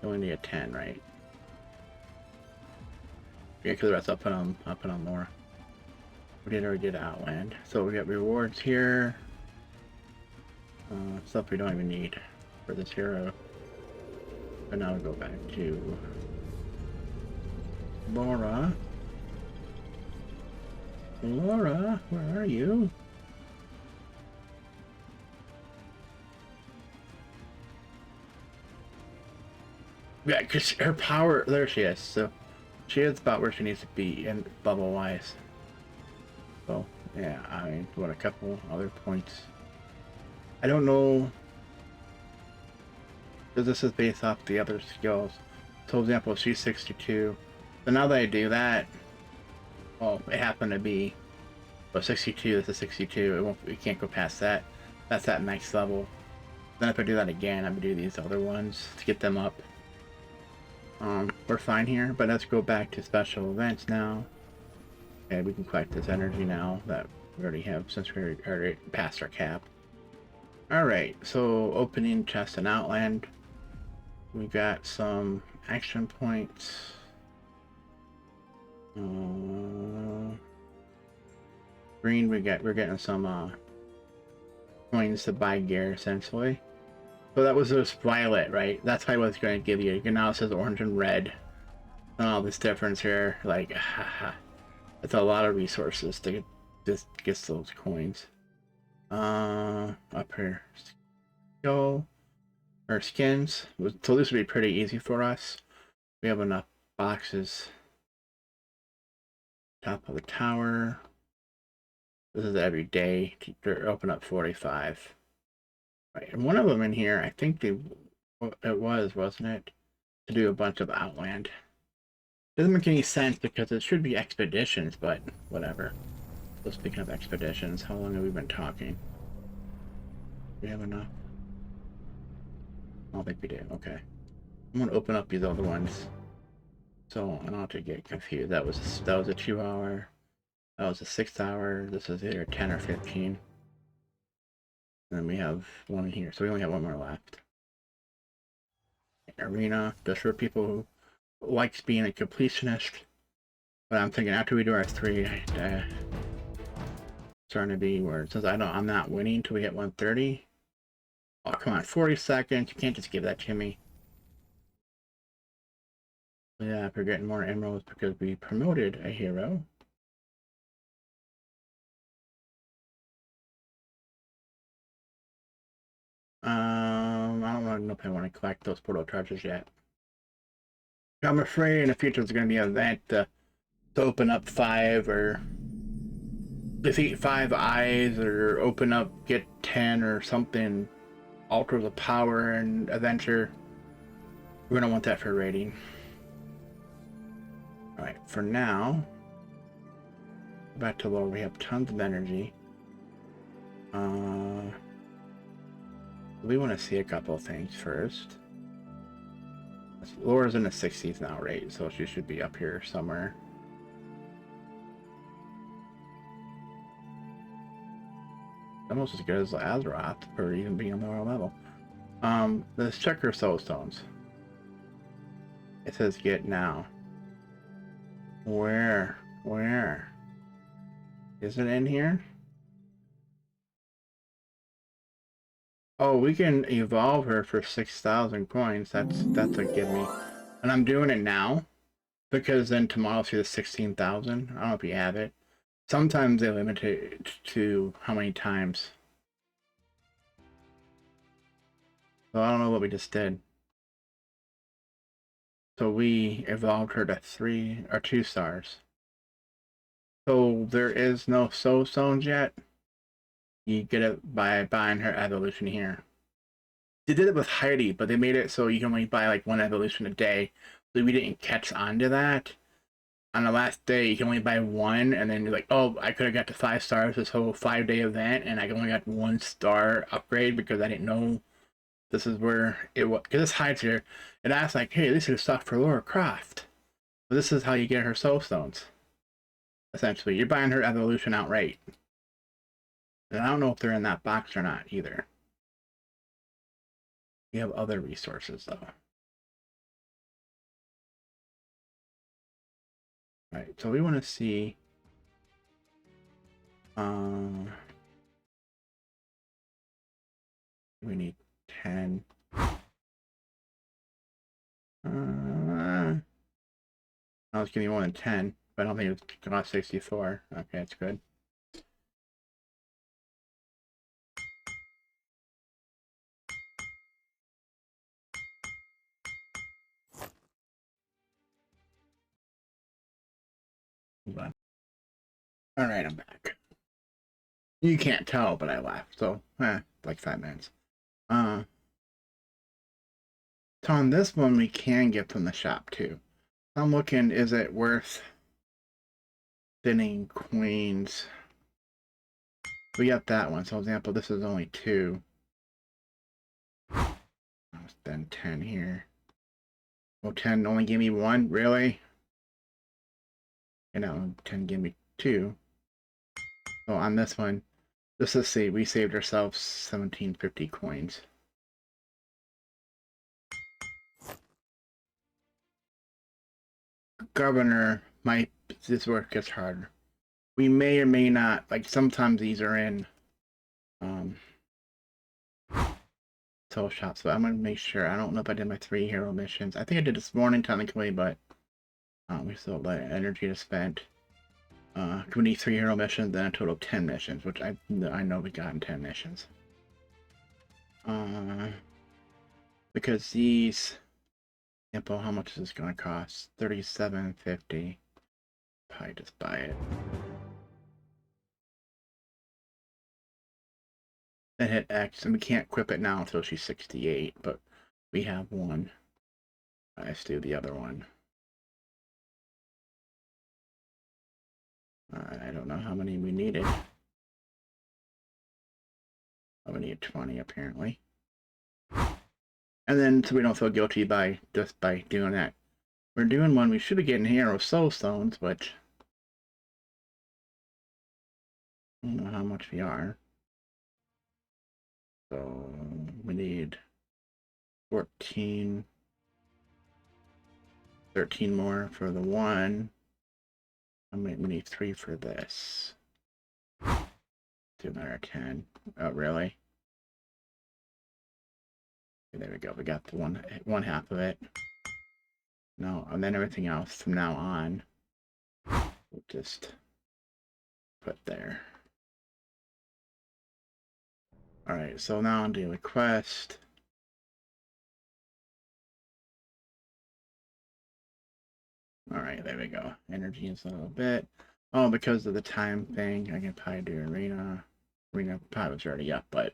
You only need a 10, right? Yeah, because the rest I'll put on more. We already did Outland. So we got rewards here. Stuff we don't even need for this hero. But now we go back to Lara. Lara, where are you? Yeah, because her power, there she is. So she is about where she needs to be in bubble wise. So yeah, I mean, what, a couple other points. I don't know, because this is based off the other skills. So for example, she's 62. So now that I do that, well, it happened to be, well, 62, this is 62, we can't go past that. That's that max level. Then if I do that again, I'm gonna do these other ones to get them up. We're fine here, but let's go back to special events now. Okay, we can collect this energy now that we already have, since we already passed our cap. Alright, so opening chest and Outland. We got some action points. Green, we're getting some coins to buy gear essentially. So that was just violet, right? That's probably what it's going to give you. Now it says orange and red. And all this difference here, like, it's a lot of resources to just get those coins. Up here, skill or skins. So this would be pretty easy for us. We have enough boxes. Top of the tower. This is every day to open up 45. Right, and one of them in here, I think it was, wasn't it? To do a bunch of Outland. Doesn't make any sense because it should be expeditions, but whatever. So speaking of expeditions, how long have we been talking? Do we have enough? I don't think we do. Okay. I'm gonna open up these other ones. So I don't have to get confused. That was a 2 hour. That was a 6 hour. This is either 10 or 15. And then we have one in here. So we only have one more left. Arena, just for people who likes being a completionist. But I'm thinking after we do our 3, starting to be where, since I'm not winning until we hit 130. Oh, come on, 40 seconds. You can't just give that to me. Yeah, we're getting more emeralds because we promoted a hero. I don't know if I want to collect those portal charges yet. I'm afraid in the future there's going to be an event to open up 5 or defeat 5 eyes or open up, get 10 or something, altars of power and adventure. We're going to want that for rating. Alright, for now, back to lower, we have tons of energy. We want to see a couple of things first. Laura's in the 60s now, right? So she should be up here somewhere. Almost as good as Azeroth for even being on the lower level. Let's check her soul stones. It says get now. Where? Where? Is it in here? Oh, we can evolve her for 6,000 coins. That's a gimme. And I'm doing it now because then tomorrow see the 16,000. I don't know if you have it. Sometimes they limit it to how many times. So I don't know what we just did. So we evolved her to 3 or 2 stars. So there is no soul stones yet. You get it by buying her evolution here. They did it with Heidi, but they made it so you can only buy like 1 evolution a day. So we didn't catch on to that. On the last day, you can only buy 1, and then you're like, oh, I could have got to 5 stars this whole 5-day event, and I only got 1 star upgrade because I didn't know this is where it was. Because this hides here. It asks like, hey, this is stuff for Lara Croft. But this is how you get her soul stones. Essentially, you're buying her evolution outright. And I don't know if they're in that box or not either. You have other resources though. Right, so we want to see we need 10. I was giving more than 10, but I don't think it's got 64. Okay, that's good. Alright, I'm back. You can't tell, but I laughed, so, like 5 minutes. So on this one, we can get from the shop, too. I'm looking, is it worth spinning coins? We got that one, so for example, this is only 2. I'll spend 10 here. Well, 10 only give me 1? Really? You know, 10 give me 2. So on this one, just to see, we saved ourselves 1750 coins. Governor might, this work gets harder. We may or may not, like sometimes these are in soul shops, but I'm gonna make sure. I don't know if I did my 3 hero missions. I think I did this morning technically, but we still have energy to spend. We need 3 hero missions, then a total of 10 missions, which I know we got in 10 missions. Because these, example, how much is this gonna cost? $37.50. Probably just buy it. Then hit X, and we can't equip it now until she's 68, but we have one. Let's do the other one. I don't know how many we needed. Oh, we need 20 apparently. And then so we don't feel guilty by just by doing that. We're doing one we should be getting Hero Soul Stones, but I don't know how much we are. So we need 14, 13 more for the one. We need 3 for this. Do another 10. Oh, really? Okay, there we go. We got the one half of it. No, and then everything else from now on, we'll just put there. Alright, so now on daily quest. Alright, there we go. Energy is a little bit. Oh, because of the time thing, I can probably do arena. Arena probably was already up, but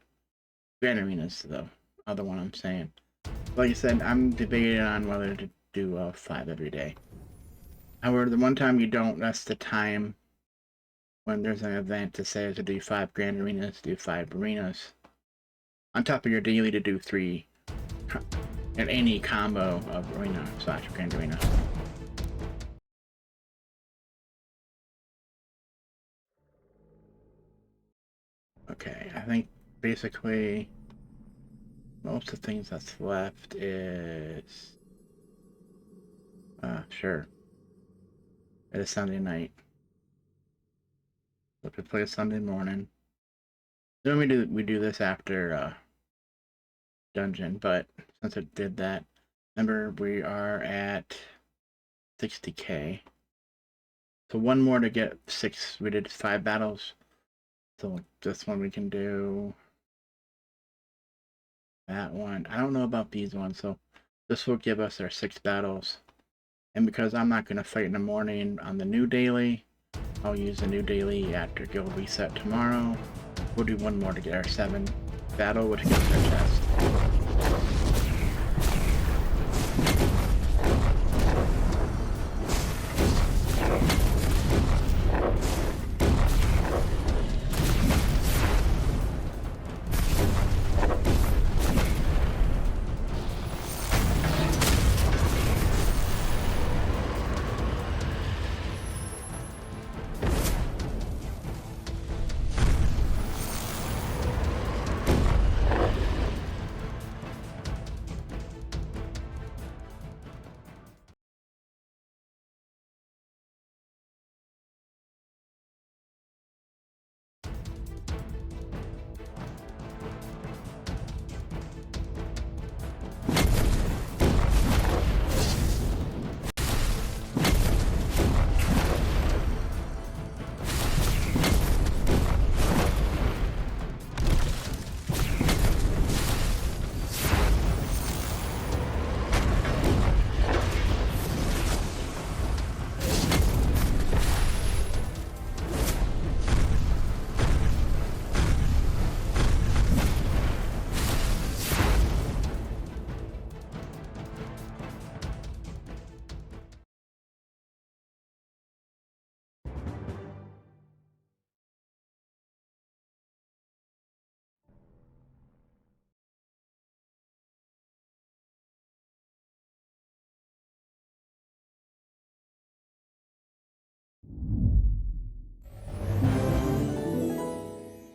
Grand Arena's the other one I'm saying. Like I said, I'm debating on whether to do 5 every day. However, the one time you don't, that's the time when there's an event to say to do 5 Grand Arenas, do 5 arenas. On top of your daily to do 3 And any combo of arena / grand arena. Okay, I think basically most of the things that's left is sure. It is Sunday night. So if we play Sunday morning. Then we do this after dungeon, but since it did that, remember we are at 60k. So one more to get 6. We did 5 battles. So this one we can do. That one. I don't know about these ones, so this will give us our 6 battles. And because I'm not going to fight in the morning on the new daily, I'll use the new daily after guild reset tomorrow. We'll do one more to get our 7 battle, which gets our chest.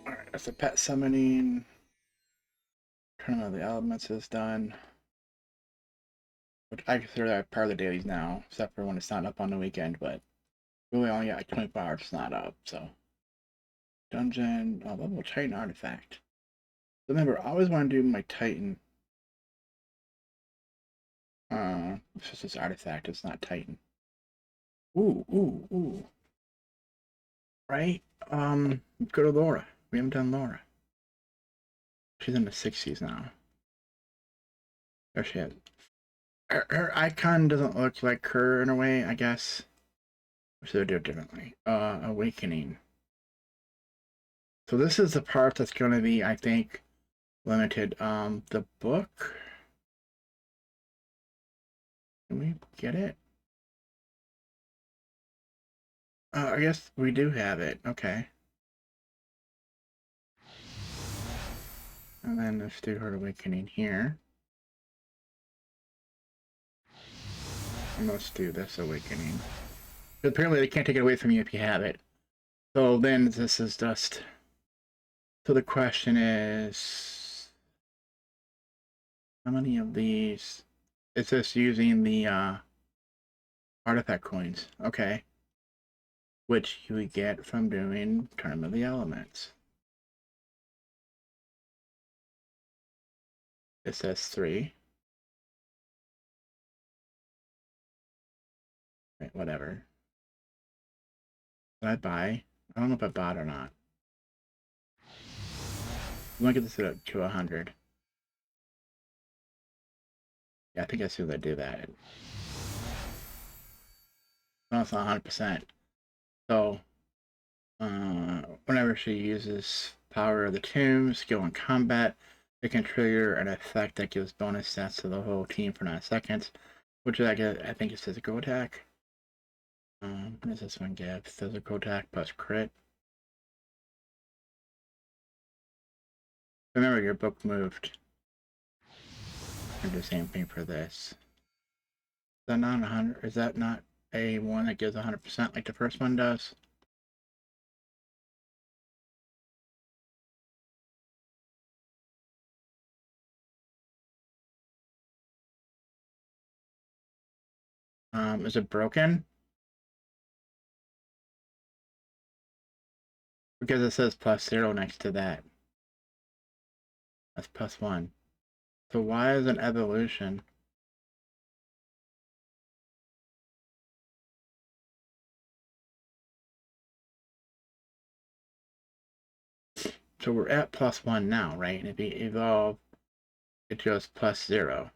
Alright, that's the pet summoning. Tournament of the Elements is done. Which I consider that part of the dailies now, except for when it's not up on the weekend, but really only got like 24 hours it's not up, so. Dungeon, level Titan artifact. Remember, I always want to do my Titan. It's just this artifact, it's not Titan. Ooh. Right? Go to Lara. We haven't done Lara. She's in the 60s now. There she is. Her icon doesn't look like her in a way, I guess. Which they'll do it differently. Awakening. So this is the part that's going to be, I think, limited. The book. Can we get it? I guess we do have it. Okay. And then let's do her awakening here. And let's do this awakening. But apparently they can't take it away from you if you have it. So then this is just... So the question is... How many of these... It's just using the artifact coins. Okay. Which you would get from doing Tournament of the Elements. It says 3. Right, whatever. Did I buy? I don't know if I bought or not. I'm gonna get this to 100. Yeah, I think I see they do that. No, it's not 100%. So, whenever she uses Power of the Tomb, skill in combat, it can trigger an effect that gives bonus stats to the whole team for 9 seconds, which I think is physical attack. What does this one give? Physical attack plus crit. Remember, your book moved. And the same thing for this. Is that not 100? Is that not a one that gives 100% like the first one does? Is it broken? Because it says +0 next to that. That's +1. So why is an evolution? So we're at +1 now, right? And if we evolve, it goes +0.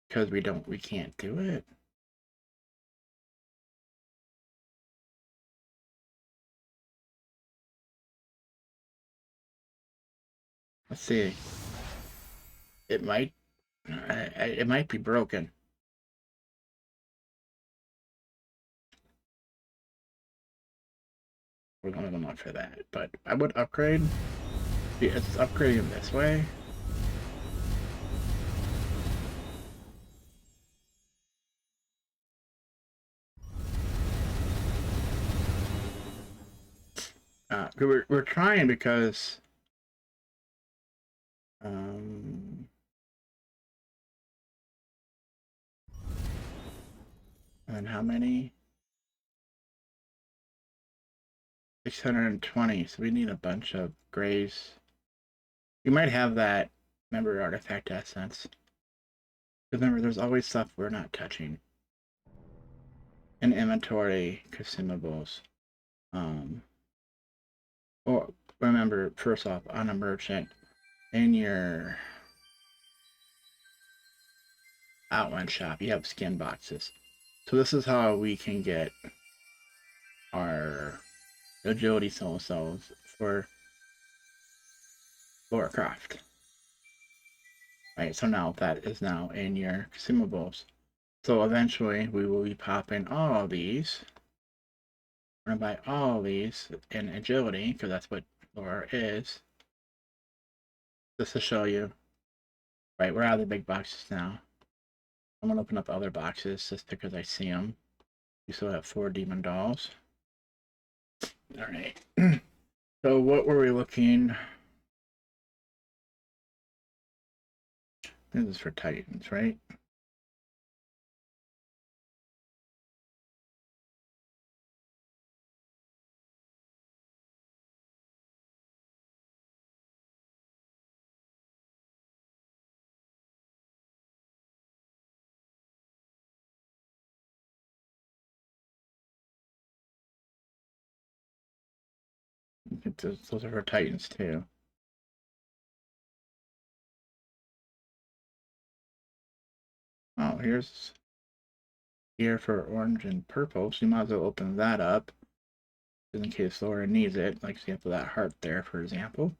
Because we can't do it. Let's see. It might be broken. We're going to look for that, but I would upgrade. See, it's upgrading this way. We're trying because and how many? 620. So we need a bunch of grays. You might have that. Remember artifact essence. Remember, there's always stuff we're not touching. In inventory consumables. Or remember, first off, on a merchant, in your outline shop, you have skin boxes. So this is how we can get our agility soul cells for Lara Croft. Right, so now that is now in your consumables. So eventually we will be popping all of these. We're gonna buy all of these in agility, because that's what Lara is. Just to show you. Right, we're out of the big boxes now. I'm gonna open up other boxes just because I see them. We still have 4 demon dolls. Alright. So what were we looking? This is for Titans, right? Those are for Titans too. Oh, here's here for orange and purple, so you might as well open that up. Just in case Lara needs it, like example that heart there, for example.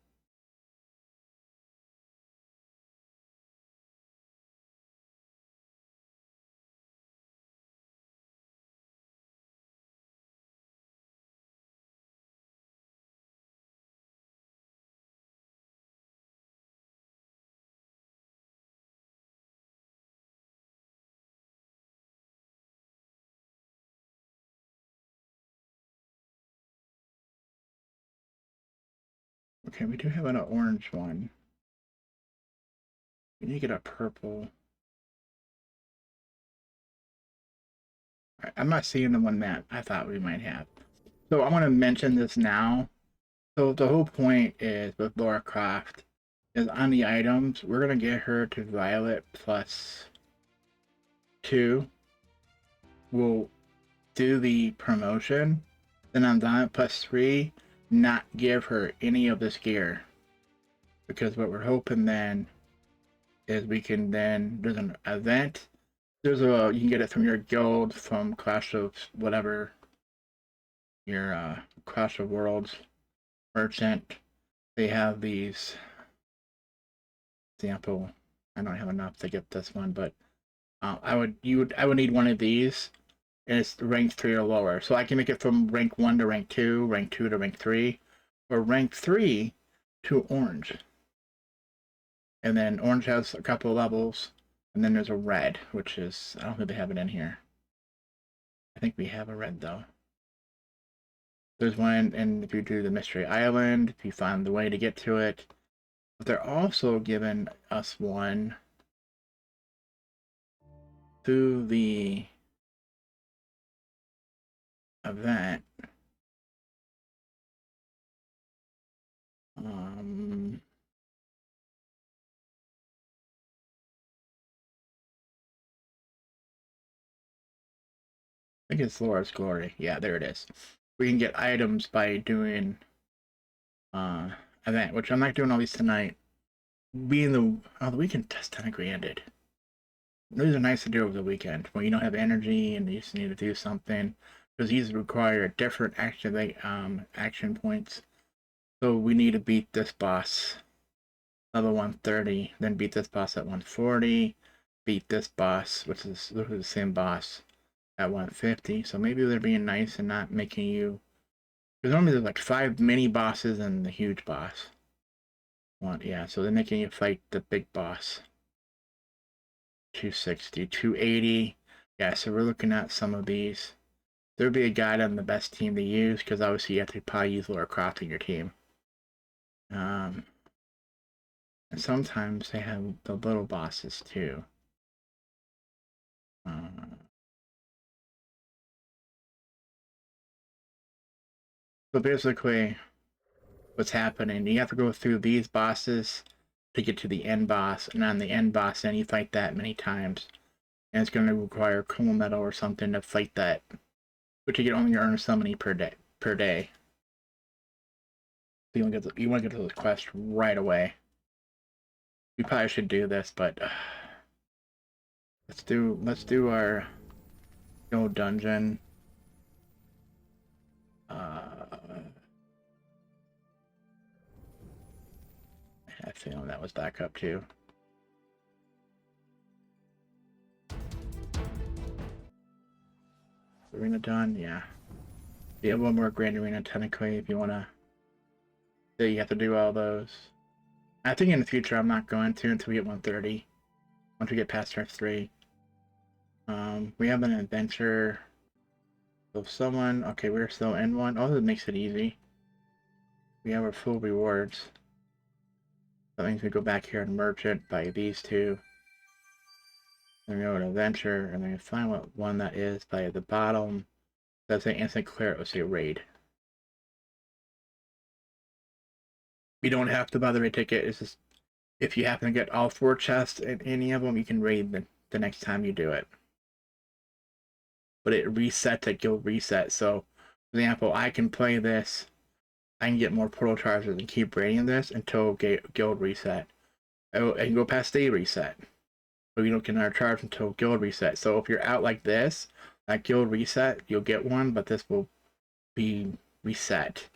Okay, we do have an orange one. We need to get a purple. I'm not seeing the one that I thought we might have. So I want to mention this now. So the whole point is with Lara Croft is on the items, we're gonna get her to Violet +2. We'll do the promotion. Then on Violet +3, not give her any of this gear. Because what we're hoping then is we can then, there's an event. You can get it from your guild, from Clash of whatever, your Clash of Worlds merchant. They have these, example, I don't have enough to get this one, but I would need one of these, and it's rank 3 or lower. So I can make it from rank 1 to rank 2, rank 2 to rank 3, or rank 3 to orange. And then orange has a couple of levels. And then there's a red, which is, I don't think they have it in here. I think we have a red though. There's one, and if you do the Mystery Island, if you find the way to get to it. But they're also giving us one through the event. I think it's Laura's Glory. Yeah, there it is. We can get items by doing event, which I'm not doing all these tonight. Being the weekend test technically ended. These are nice to do over the weekend when you don't have energy and you just need to do something, because these require different action points. So we need to beat this boss level 130, then beat this boss at 140, beat this boss, which is the same boss, at 150. So maybe they're being nice and not making you, because normally there's like 5 mini bosses and the huge boss. Yeah, so they're making you fight the big boss. 260, 280. Yeah, so we're looking at some of these. There would be a guide on the best team to use, because obviously you have to probably use Lara Croft in your team. And sometimes they have the little bosses too. So basically, what's happening, you have to go through these bosses to get to the end boss, and on the end boss, then you fight that many times. And it's going to require cool metal or something to fight that, but you can only earn so many per day. So you want to get to the quest right away. We probably should do this, but let's do our dungeon. I had a feeling that was back up too. Arena done, yeah. You have one more Grand Arena technically if you wanna. So you have to do all those. I think in the future I'm not going to until we get 130. Once we get past our 3. We have an adventure. So someone, okay, we're still in one. Oh, that makes it easy. We have our full rewards. That means we go back here and merchant, buy these two. Then we go to adventure, and then we find what one that is by the bottom. That's an instant clear, it will say raid. You don't have to buy the raid ticket, it's just if you happen to get all 4 chests in any of them, you can raid the next time you do it. But it resets at guild reset, so for example, I can play this, I can get more portal charges and keep raiding this until guild reset. I can go past day reset, but you don't get another charge until guild reset. So if you're out like this, at guild reset, you'll get one, but this will be reset.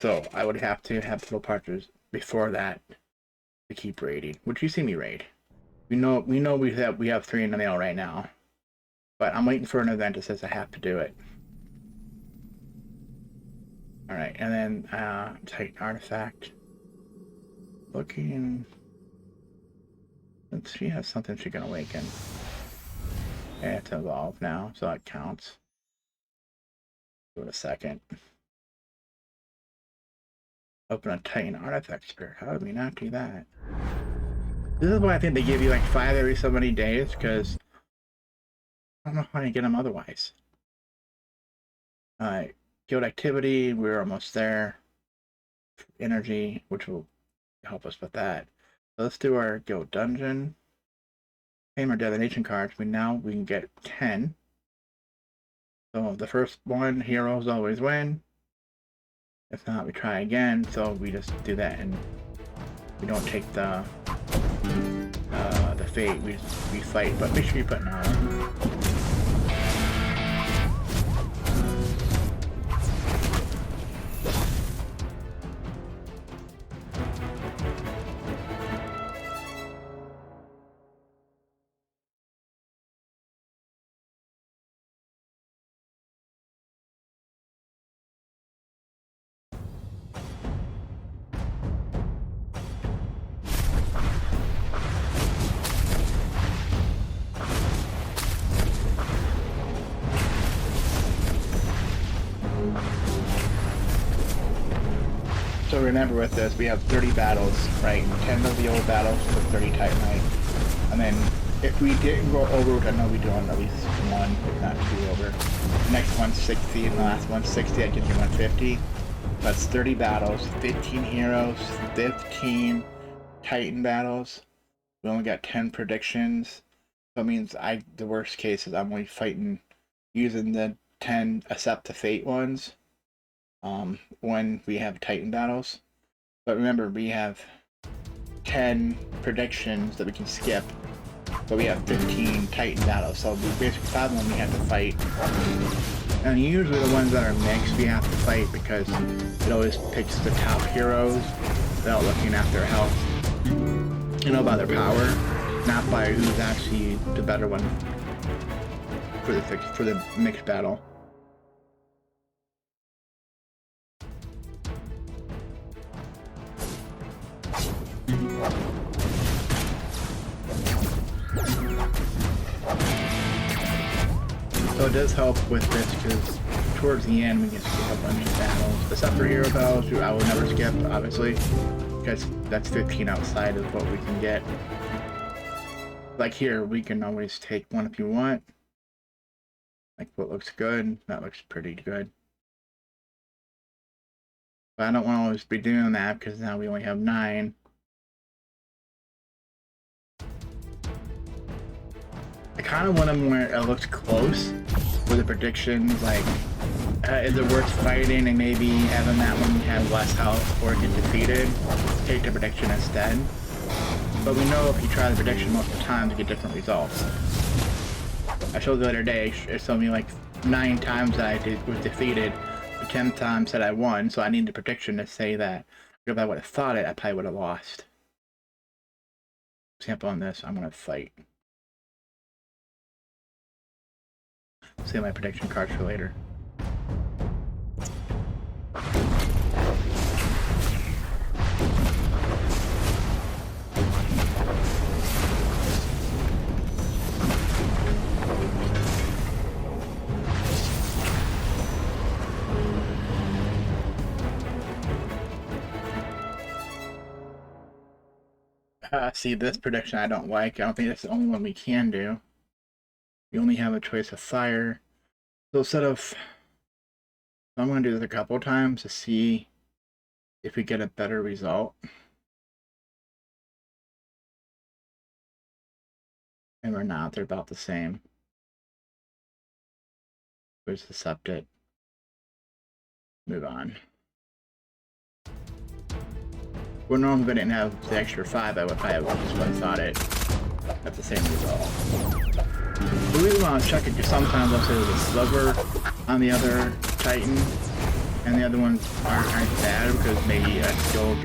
So I would have to have portal charges before that to keep raiding. Would you see me raid? We know we have 3 in the mail right now, but I'm waiting for an event that says I have to do it. All right, and then take artifact. Looking. She has something she can awaken. Okay, it's evolved now, so that counts. Give it a second. Open a Titan artifact spirit. How did we not do that? This is why I think they give you like 5 every so many days, because I don't know how you get them otherwise. Alright, guild activity, we're almost there. Energy, which will help us with that. So let's do our guild dungeon. Claim our divination cards. We can get 10. So the first one, heroes always win. If not, we try again. So we just do that, and we don't take the fate. We fight, but make sure you put an armor. So remember with this, we have 30 battles, right? 10 of the old battles for 30 Titanite. And then if we didn't go over, which I know we do on at least one, if not two over, the next one's 60 and the last one's 60, that gives you 150. That's 30 battles, 15 heroes, 15 Titan battles. We only got 10 predictions. So it means the worst case is I'm only fighting using the 10 Accept the Fate ones when we have Titan battles. But remember, we have 10 predictions that we can skip, but we have 15 Titan battles, so we basically 5 of them we have to fight. And usually the ones that are mixed we have to fight because it always picks the top heroes without looking at their health. You know, by their power, not by who's actually the better one for the mixed battle. So it does help with this because towards the end we can skip a bunch of battles. Except for hero battles, I will never skip, obviously, because that's 15 outside of what we can get. Like here, we can always take one if you want. Like what looks good, that looks pretty good. But I don't want to always be doing that because now we only have 9. I kind of want them where it looks close with the predictions, like is it worth fighting and maybe having that one have less health or get defeated, take the prediction instead. But we know if you try the prediction multiple times you get different results. I showed the other day, it showed me like 9 times that I was defeated, but 10 times that I won, so I need the prediction to say that. If I would have thought it, I probably would have lost. For example, on this, I'm going to fight. Save my prediction cards for later. See, this prediction I don't like. I don't think that's the only one we can do. We only have a choice of fire. So instead of... I'm going to do this a couple times to see if we get a better result. And we're not. They're about the same. Where's the septet? Move on. Well, normally if I didn't have the extra 5, I would probably have just one-thought it. That's the same result. But we want to check it because sometimes I'll say there's a sliver on the other Titan, and the other ones aren't bad because maybe a skill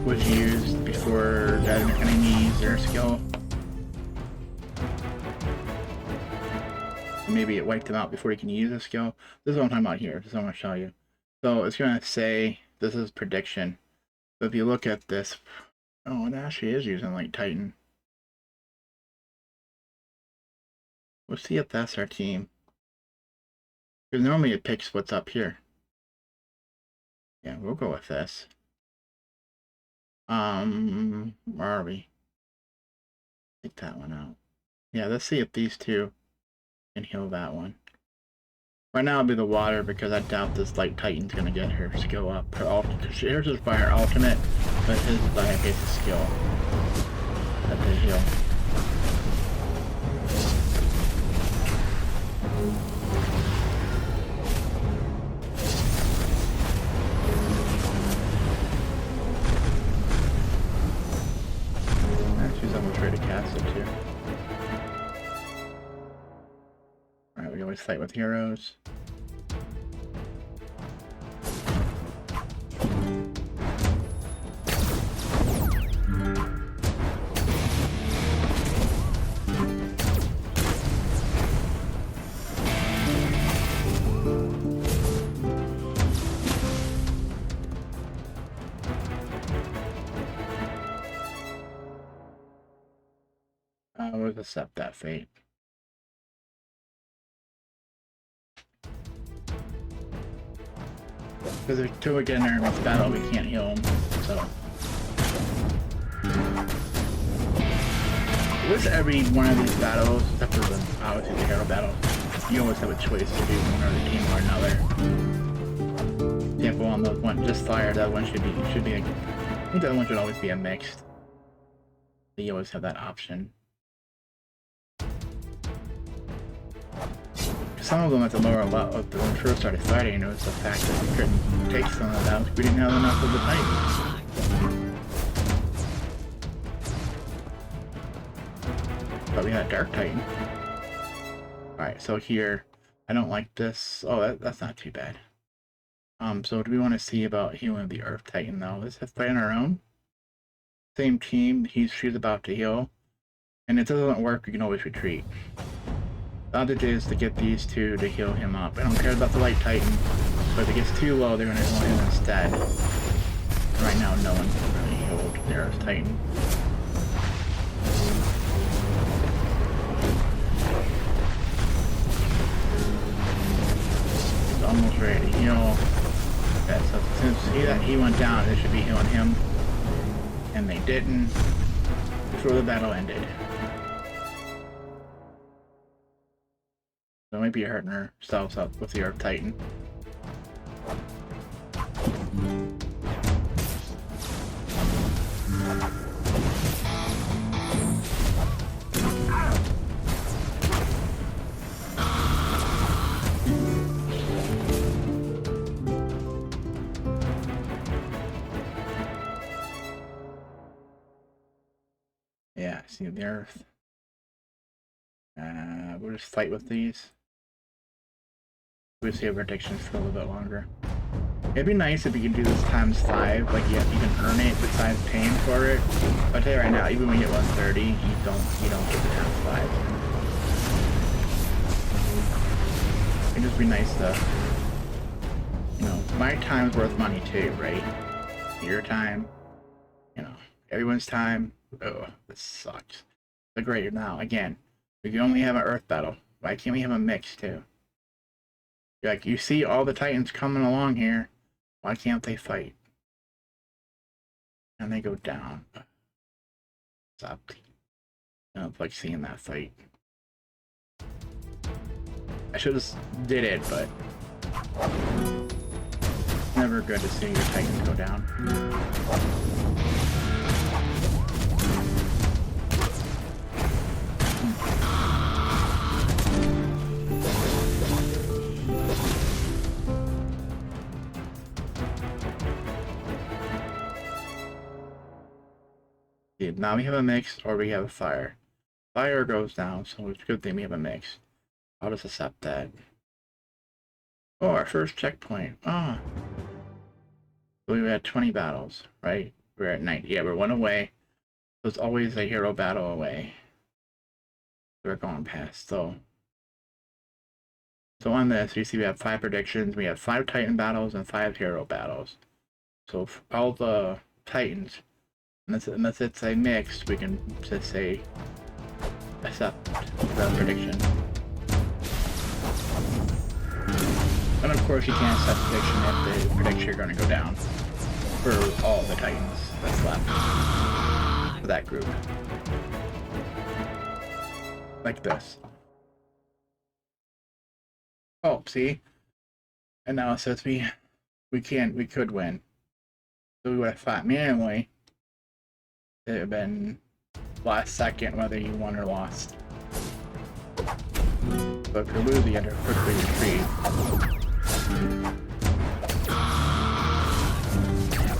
was used before the enemy used their skill. Maybe it wiped them out before you can use a skill. This is what I'm talking about here. This is what I'm going to show you. So it's going to say this is prediction. So if you look at this, oh, it actually is using like Titan. We'll see if that's our team. Because normally it picks what's up here. Yeah, we'll go with this. Where are we? Take that one out. Yeah, let's see if these two can heal that one. Right now it'll be the water because I doubt this light Titan's gonna get her skill up. Here's his by her ultimate, but his is by his skill. That they heal. She's almost ready to cast it too. Alright, we always fight with heroes. We'll accept that fate. Because until we get in our next battle, we can't heal him, so. With every one of these battles, except for the, obviously the hero battle, you always have a choice to do one or the team or another. Example on the one, just fire, that one should be I think that one should always be a mixed. You always have that option. Some of them at the lower level, when we first started fighting, it was the fact that we couldn't take some of that, we didn't have enough of the Titans. But we had a Dark Titan. Alright, so here, I don't like this. Oh, that's not too bad. So do we want to see about healing the Earth Titan though? Let's have fight on our own. Same team, she's about to heal. And if it doesn't work, we can always retreat. The object is to get these two to heal him up. I don't care about the Light Titan, but if it gets too low, they're going to heal him instead. Right now, no one's really healed the Earth Titan. He's almost ready to heal. Okay, so since he went down, they should be healing him. And they didn't before the battle ended. So maybe hurting ourselves up with the Earth Titan. Yeah, see the Earth. We'll just fight with these. We'll save our predictions for a little bit longer. It'd be nice if you can do this times 5, like you can earn it besides paying for it. I'll tell you right now, even when you get 130, you don't get the times 5. It'd just be nice to, you know, my time's worth money too, right? Your time, you know, everyone's time. Oh, this sucks. But great, now again, we can only have an Earth battle. Why can't we have a mix too? Like, you see all the Titans coming along here. Why can't they fight? And they go down. Stop. I don't like seeing that fight. I should have did it, but it's never good to see your Titans go down. Now we have a mix, or we have a fire. Fire goes down, so it's a good thing we have a mix. I'll just accept that. Oh, our first checkpoint. Ah. So we had 20 battles, right? We're at 90. Yeah, we're one away. There's always a hero battle away. We're going past, so on this, you see we have 5 predictions. We have 5 Titan battles and 5 hero battles. So all the Titans, unless it's a mix, we can just say accept the prediction. And of course you can't accept prediction if the prediction you're going to go down for all the Titans that's left for that group. Like this. Oh, see? And now it says we could win. So we would have fought manually. It would have been last second whether you won or lost. But if you're losing, you have to quickly retreat.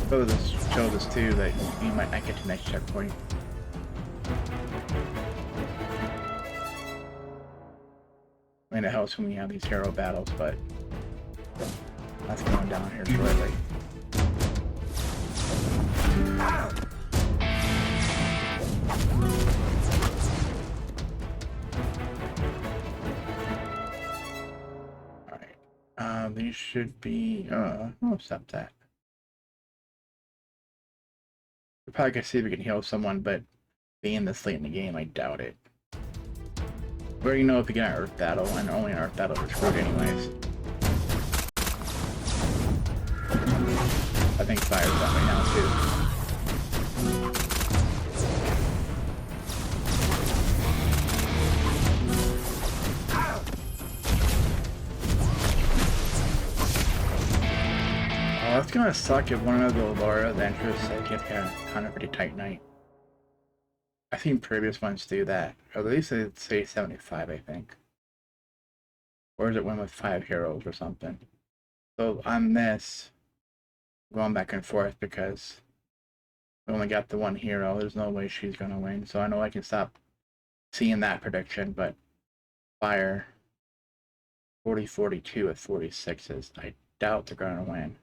So this shows us too that you might not get to the next checkpoint. I mean, it helps when we have these hero battles, but that's going down here shortly. Alright. These should be I'll accept that. We're probably gonna see if we can heal someone, but being this late in the game, I doubt it. We already know if we get an Earth battle, and only an Earth battle we're screwed anyways. fires on me now too. Oh, it's gonna suck if one of the Lara ventures get kind of pretty tight night. I've seen previous ones do that. Or at least they say 75, I think. Or is it one with 5 heroes or something? So on this, going back and forth because we only got the one hero. There's no way she's gonna win. So I know I can stop seeing that prediction, but fire 40-42 with 46s. I doubt they're gonna win.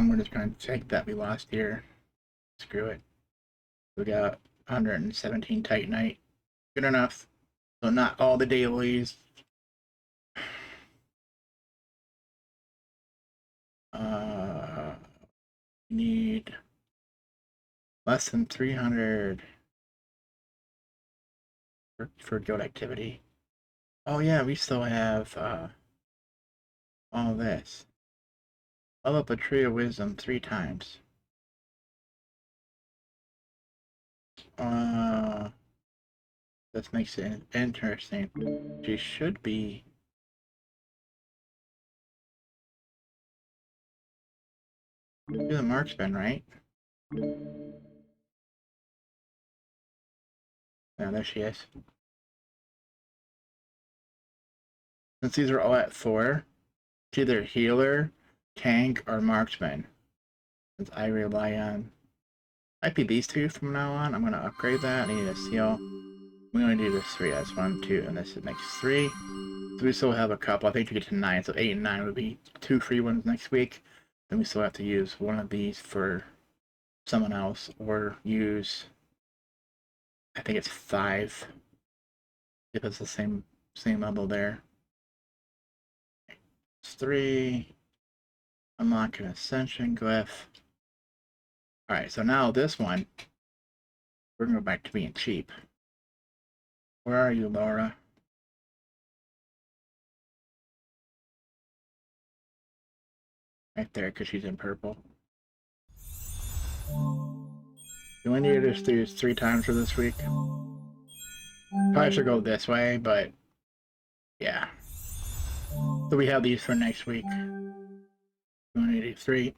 We're just gonna take that we lost here. Screw it. We got 117 Titanite. Good enough. So not all the dailies. Need less than 300 for guild activity. Oh yeah, we still have all this. Level up a tree of wisdom 3 times. This makes it interesting. She should be the marksman, right? Yeah, there she is. Since these are all at 4, it's either healer, tank, or marksman. Since I rely on... Might be these 2 from now on. I'm going to upgrade that. I need a seal. We only do this 3. That's 1, 2, and this makes 3. So we still have a couple. I think to get to 9, so 8 and 9 would be 2 free ones next week. Then we still have to use one of these for someone else, or use... I think it's 5. If it's the same level there. It's 3. Unlock an ascension glyph. Alright, so now this one, we're gonna go back to being cheap. Where are you, Lara? Right there, because she's in purple. You only need to just do 3 times for this week. Probably should go this way, but yeah. So we have these for next week. 183.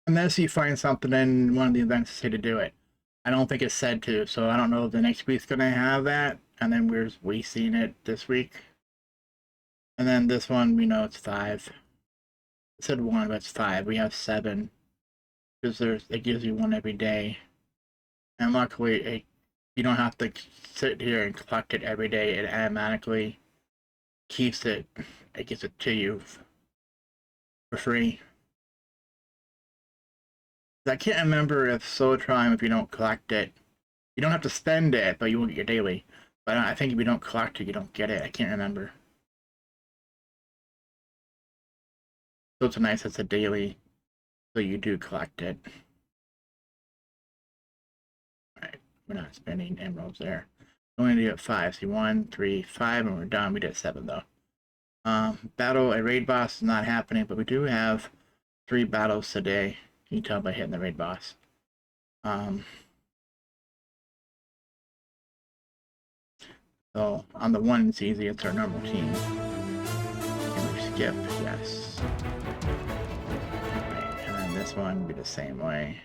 Unless you find something in one of the events to say to do it. I don't think it's said to, so I don't know if the next week's gonna have that, and then we're wasting it this week. And then this one, we know it's 5. It said 1, but it's 5. We have 7. Because it gives you 1 every day. And luckily, you don't have to sit here and collect it every day. It automatically keeps it, it gives it to you for free. I can't remember if Solotron, if you don't collect it, you don't have to spend it, but you will get your daily. But I think if you don't collect it, you don't get it. I can't remember. So it's nice it's a daily, so you do collect it. Alright, we're not spending emeralds there. We only do it 5. See, 1, 3, 5, and we're done. We did 7 though. Battle a raid boss is not happening, but we do have 3 battles today. You can tell by hitting the raid boss. So on the 1, it's easy. It's our normal team. Can we skip? Yes. Right, and then this one will be the same way.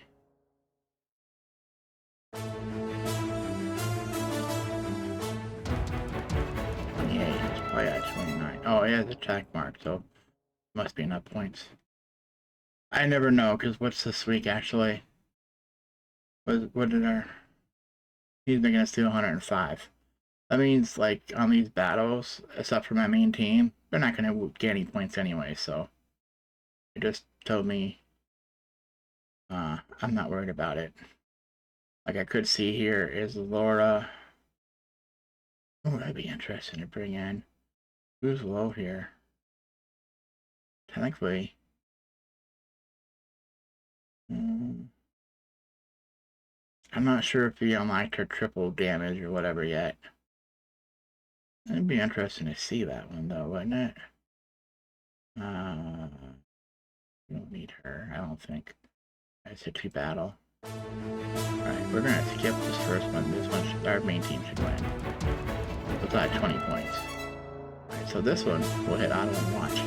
Yeah, he's probably at 29. Oh, he has a attack mark, so must be enough points. I never know, because what's this week actually? What did our... He's making us do 105. That means, like, on these battles, except for my main team, they're not going to get any points anyway, so... It just told me... I'm not worried about it. Like I could see here is Lara. Oh, that'd be interesting to bring in. Who's low here? Technically, I'm not sure if he unlocked her triple damage or whatever yet. It'd be interesting to see that one though, wouldn't it? We don't need her, I don't think. It's a 2 battle. Alright, we're gonna skip this first one. This one, our main team should win. With that 20 points. Alright, so this one, we'll hit auto and watch.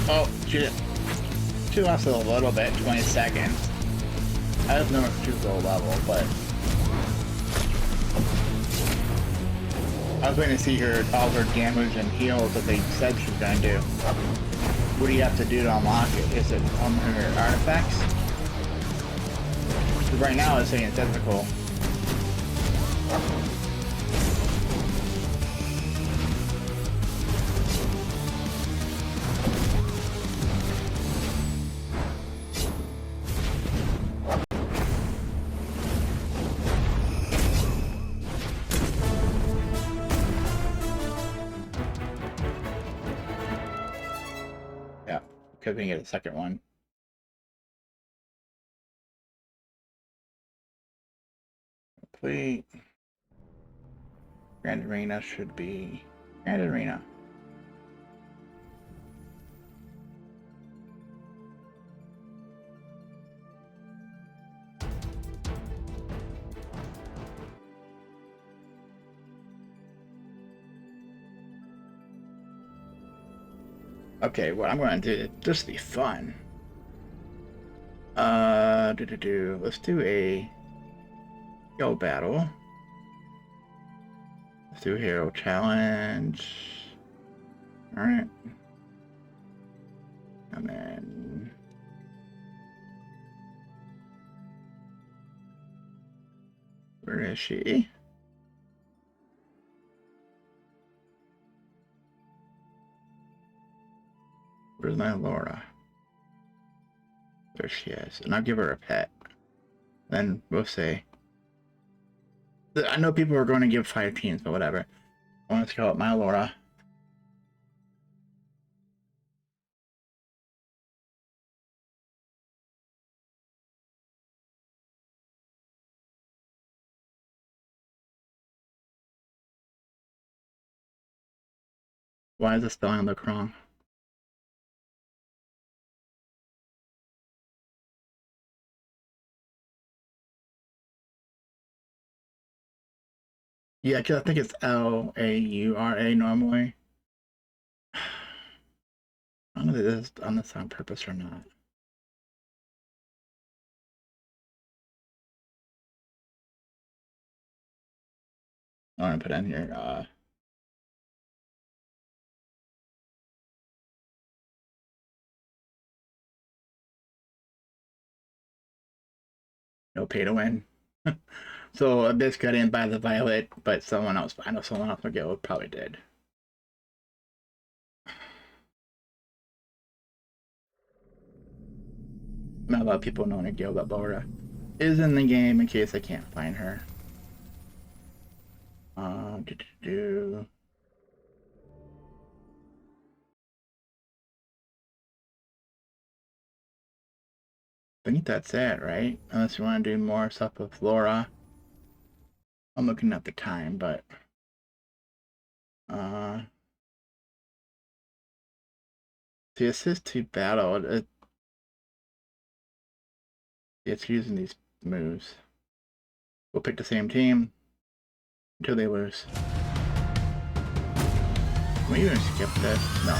Oh, shit. She lost a little bit, 20 seconds. I don't know if she's low level, but I was waiting to see her all her damage and heals that they said she was gonna do. What do you have to do to unlock it? Is it on her artifacts? Because right now it's saying it's difficult. Because we can get a second one. Complete. Grand Arena should be Grand Arena. Okay, what I'm going to do, this will be fun. Let's do a skill battle. Let's do a hero challenge. Alright. And then where is she? Where's my Lara? There she is. And I'll give her a pet. Then we'll see. I know people are going to give 5 teams, but whatever. I want to call it my Lara. Why is the spelling look wrong? Yeah, because I think it's Laura normally. I don't know if this is on this on purpose or not. I want to put in here, no pay to win. So this got in by the Violet, but someone else, I know someone else probably did. Not a lot of people know Gil that Lara is in the game in case I can't find her. I think that's it, right? Unless you want to do more stuff with Lara. I'm looking at the time, but the assist to battle, it's using these moves. We'll pick the same team until they lose. Can we even skip this? No.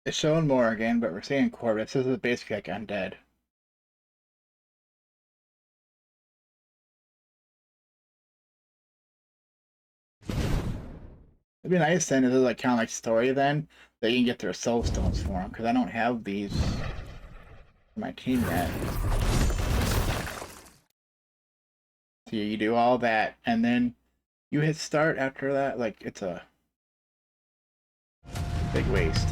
It's showing more again, but we're seeing Corvus. This is basically like undead. It'd be nice then if there's like kind of like story then that you can get their soul stones for them, because I don't have these for my team yet. So you do all that and then you hit start after that. Like it's a big waste.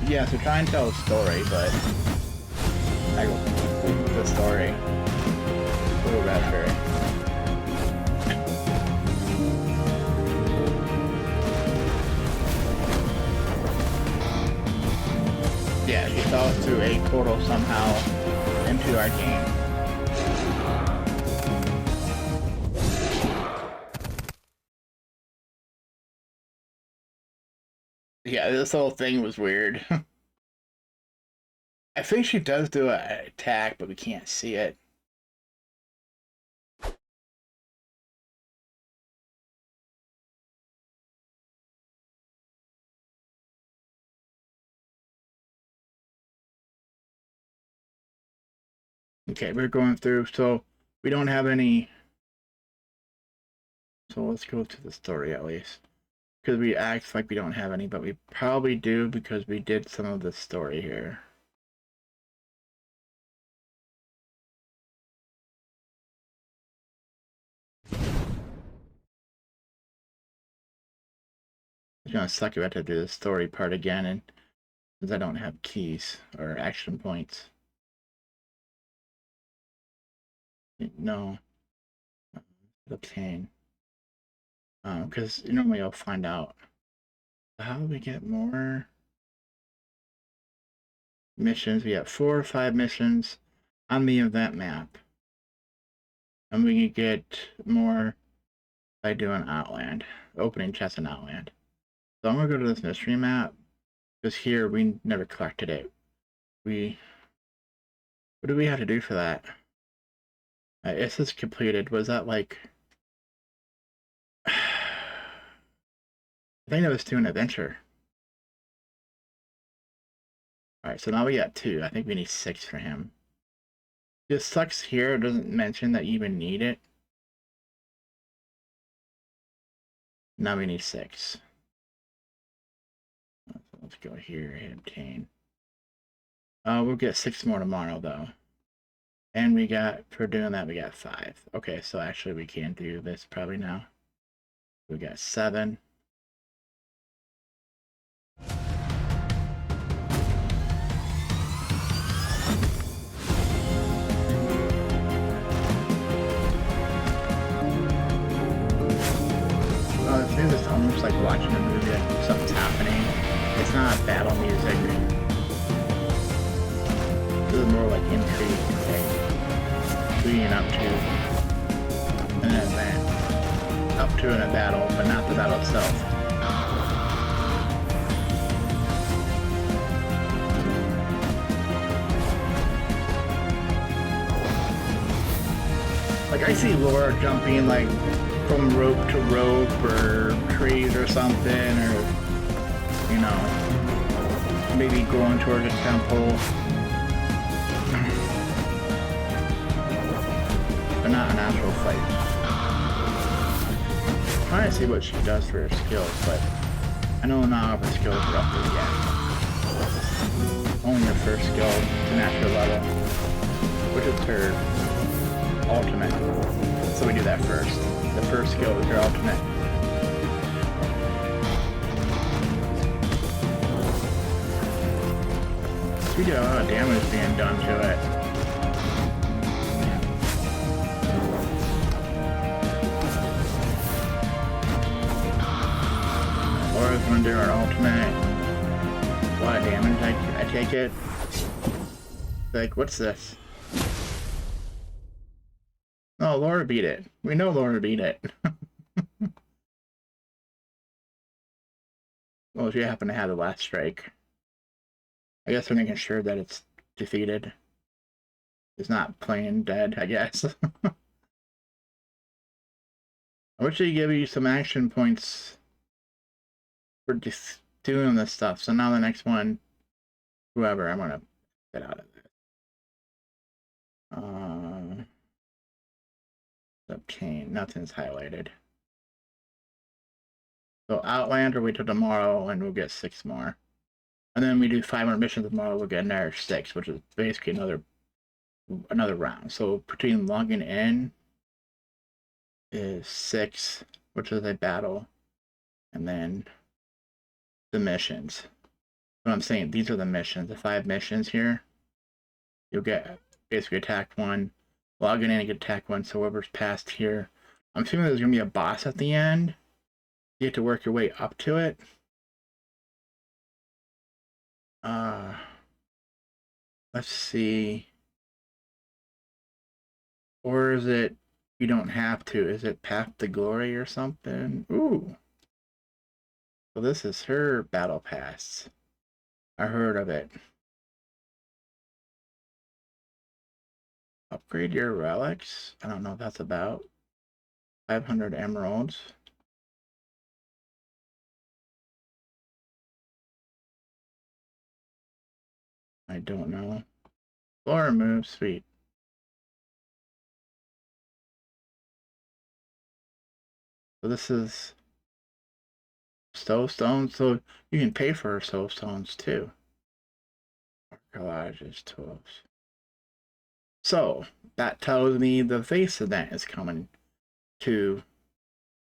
Yeah, so try and tell a story, but I go the story a little better. Yeah, she fell through a portal somehow into our game. Yeah, this whole thing was weird. I think she does do an attack, but we can't see it. Okay, we're going through, so we don't have any. So let's go to the story at least. Because we act like we don't have any, but we probably do because we did some of the story here. It's gonna suck if I have to do the story part again, and because I don't have keys or action points. No. Obtain. Because normally I'll find out. How do we get more missions? We have 4 or 5 missions on the event map. And we can get more by doing Outland, opening chests in Outland. So I'm gonna go to this mystery map, because here we never collected it. What do we have to do for that? This is completed. Was that like... I think that was to an adventure. Alright, so now we got 2. I think we need 6 for him. This sucks here, it doesn't mention that you even need it. Now we need 6. Let's go here, hit obtain. We'll get 6 more tomorrow though. And we got, for doing that, we got 5. Okay, so actually we can do this probably now. We got 7. It's almost like watching a movie, like something's happening. It's not battle music. This is more like intrigue, leading up to an event. Up to a battle, but not the battle itself. Like I see Lara jumping like from rope to rope or trees or something, or you know, maybe going towards a temple. But not an actual fight. I'm trying to see what she does for her skills, but I know not all of her skills are up there yet. Only her first skill to natural level, which is her ultimate. So we do that first. The first skill is her ultimate. We got a lot of damage being done to it. Laura's gonna do her ultimate. A lot of damage, I take it. Like, what's this? Oh, Lara beat it. We know Lara beat it. Well, if you happen to have the last strike. I guess we're making sure that it's defeated. It's not plain dead, I guess. I wish they give you some action points for doing this stuff. So now the next one, whoever, I'm gonna get out of this. Obtain, nothing's highlighted. So Outlander, wait till tomorrow and we'll get 6 more. And then we do 500 missions tomorrow, we'll get another 6, which is basically another round. So between logging in is 6, which is a battle, and then the missions. What I'm saying, these are the missions, the 5 missions here. You'll get basically attack 1, logging in and get attack 1, so whoever's passed here. I'm assuming there's gonna be a boss at the end. You have to work your way up to it. Let's see. Or is it you don't have to? Is it Path to Glory or something? Ooh. So this is her battle pass. I heard of it. Upgrade your relics? I don't know what that's about. 500 emeralds. I don't know. Lara move, sweet. So this is Soulstones, so you can pay for Soulstones too. Archaeologist tools. So that tells me the face event is coming to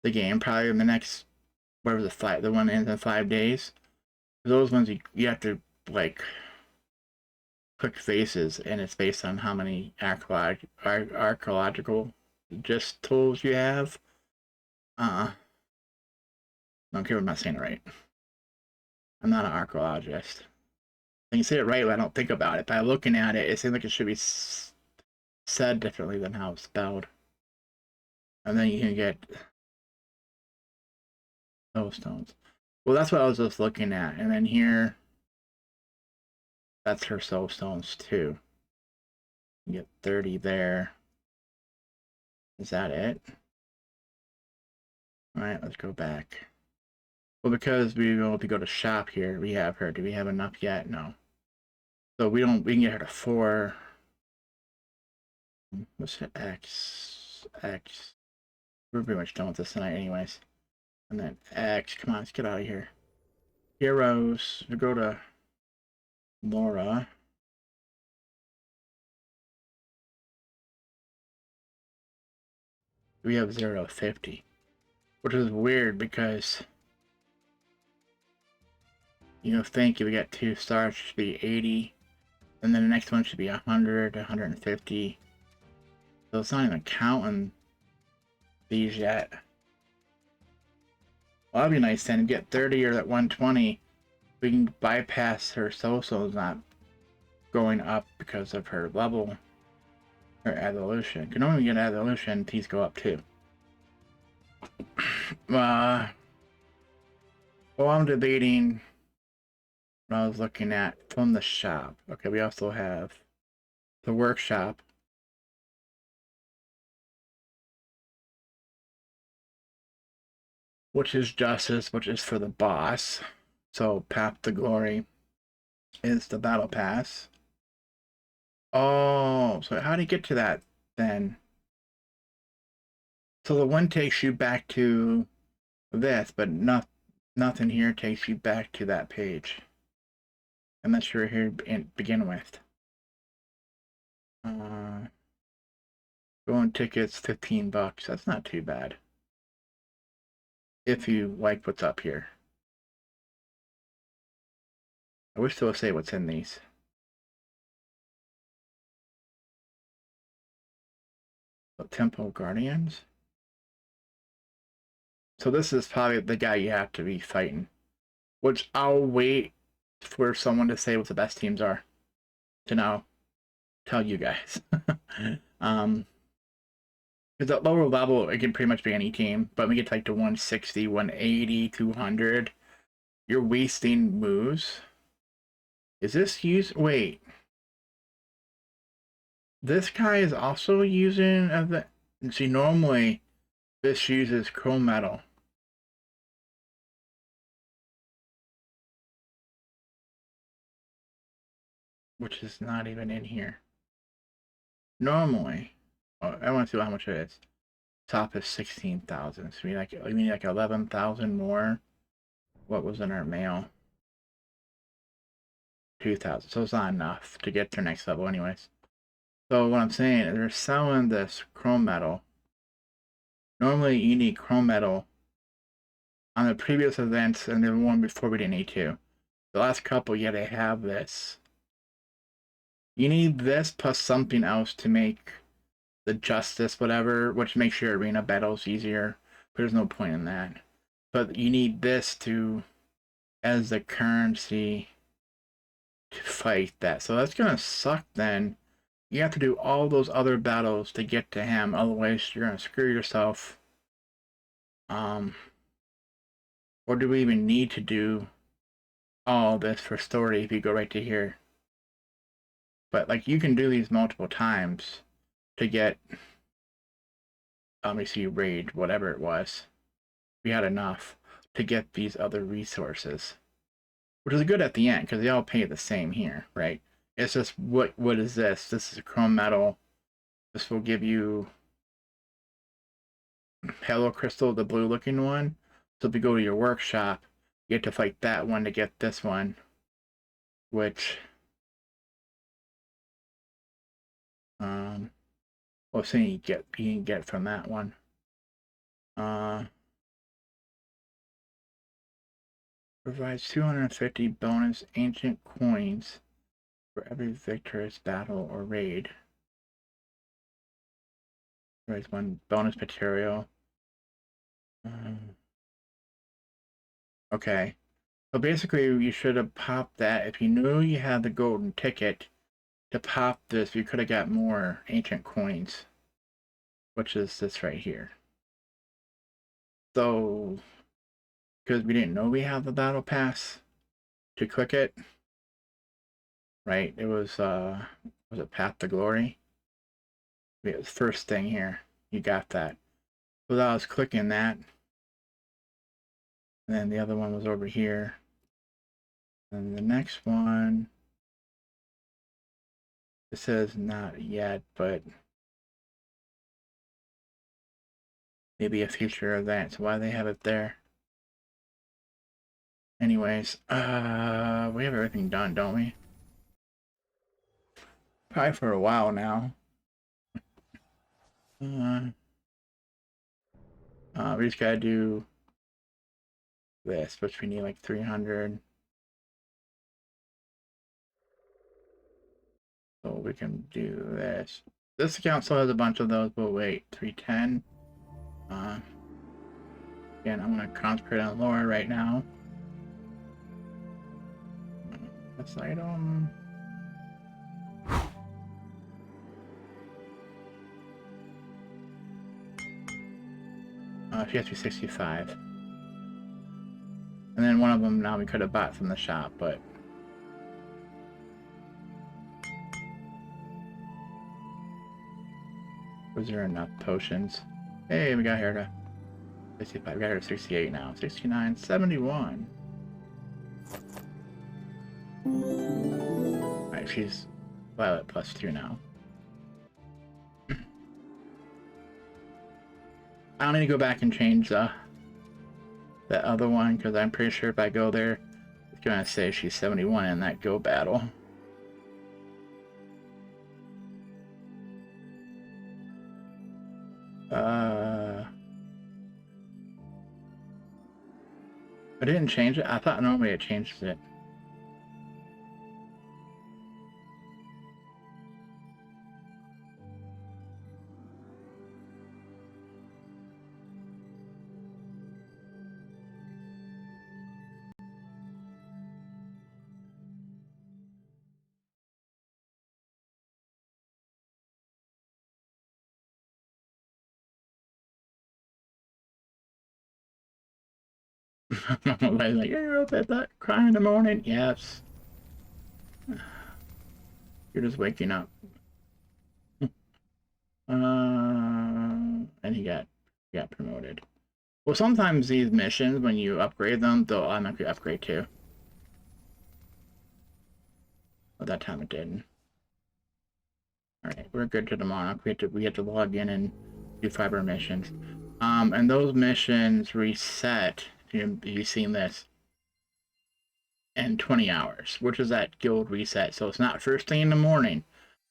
the game, probably in the next, whatever the one ends in 5 days. Those ones you have to like click faces, and it's based on how many archaeological just tools you have. I don't care if I'm not saying it right. I'm not an archaeologist. I can say it right, but I don't think about it. By looking at it, it seems like it should be said differently than how it's spelled. And then you can get those stones. Well, that's what I was just looking at. And then here, that's her soul stones too. You get 30 there. Is that it? Alright, let's go back. Well, because we will go to shop here, we have her. Do we have enough yet? No. So we can get her to 4. Let's hit X. We're pretty much done with this tonight anyways. And then X. Come on, let's get out of here. Heroes. We go to Lara. We have 0 to 50. Which is weird because you think if we got 2 stars, it should be 80. And then the next one should be 100, 150. So it's not even counting these yet. Well, that'd be nice then. Get 30 or that 120. We can bypass her so-so's not going up because of her level. Her evolution. Can only get evolution, these go up too. Well, I'm debating what I was looking at from the shop. Okay, we also have the workshop. Which is justice, which is for the boss. So Path to Glory is the battle pass. Oh, so how do you get to that then? So the one takes you back to this, but nothing here takes you back to that page. Unless you're here to begin with. Going tickets, $15. That's not too bad. If you like what's up here. I wish they would say what's in these. So, Temple Guardians. So this is probably the guy you have to be fighting. Which I'll wait for someone to say what the best teams are. To now tell you guys. Because at lower level, it can pretty much be any team. But when we get to like to 160, 180, 200, you're wasting moves. Is this wait. This guy is also using see, normally this uses chrome metal. which is not even in here. Normally, oh, I want to see how much it is. Top is 16,000. So we need like 11,000 more. What was in our mail? 2,000. So it's not enough to get to next level, anyways. So what I'm saying is they're selling this chrome metal. Normally you need chrome metal on the previous events, and the one before we didn't need to. The last couple, yeah, they have this. You need this plus something else to make the justice whatever, which makes your arena battles easier. But there's no point in that. But you need this to as the currency to fight that. So that's gonna suck then. You have to do all those other battles to get to him, otherwise you're gonna screw yourself. Or do we even need to do all this for story if you go right to here? But like you can do these multiple times to get let me see, raid, whatever it was. We had enough to get these other resources. Which is good at the end, because they all pay the same here, right? It's just what is this? This is a chrome metal. This will give you Hello Crystal, the blue looking one. So if you go to your workshop, you get to fight that one to get this one. Which well, so you can get from that one. Provides 250 bonus ancient coins for every victorious battle or raid. Provides one bonus material. Okay. So basically, you should have popped that. If you knew you had the golden ticket to pop this, you could have got more ancient coins, which is this right here. So, because we didn't know we had the battle pass to click it, right? It was it Path to Glory? It was first thing here. You got that. So I was clicking that, and then the other one was over here. And the next one, it says not yet, but maybe a future event. So why they have it there? Anyways, we have everything done, don't we? Probably for a while now. We just gotta do this, which we need like 300. So we can do this. This account still has a bunch of those, but wait, 310. Again, I'm gonna concentrate on Lara right now. This item. She has to be 65. And then one of them now we could have bought from the shop, but was there enough potions? Hey, we got here to 65. We got her to 68 now. 69, 71. Alright, she's Violet +2 now. I don't need to go back and change that other one, because I'm pretty sure if I go there, it's gonna say she's 71 in that go battle. I didn't change it. I thought normally it changed it. Everybody's like, you're up at that crying in the morning. Yes. You're just waking up. And he got promoted. Well, sometimes these missions, when you upgrade them, they'll automatically upgrade too. But that time it didn't. Alright, we're good to tomorrow. We have to log in and do 5 more missions. And those missions reset, you've seen this, in 20 hours, which is that guild reset. So it's not first thing in the morning.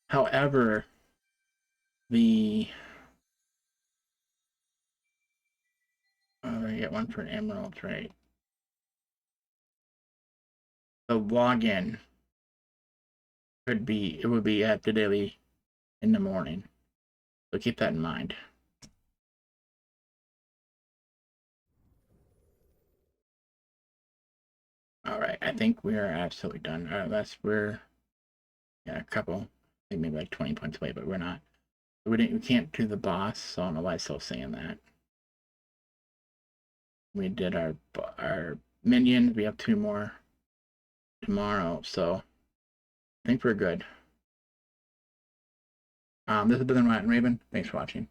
However, I get one for an emerald, right? The login would be at the daily in the morning. So keep that in mind. Alright, I think we are absolutely done. We're a couple, I think maybe like 20 points away, but we're not. We can't do the boss, so I don't know why it's still saying that. We did our minions. We have 2 more tomorrow, so I think we're good. This has been Rat and Raven. Thanks for watching.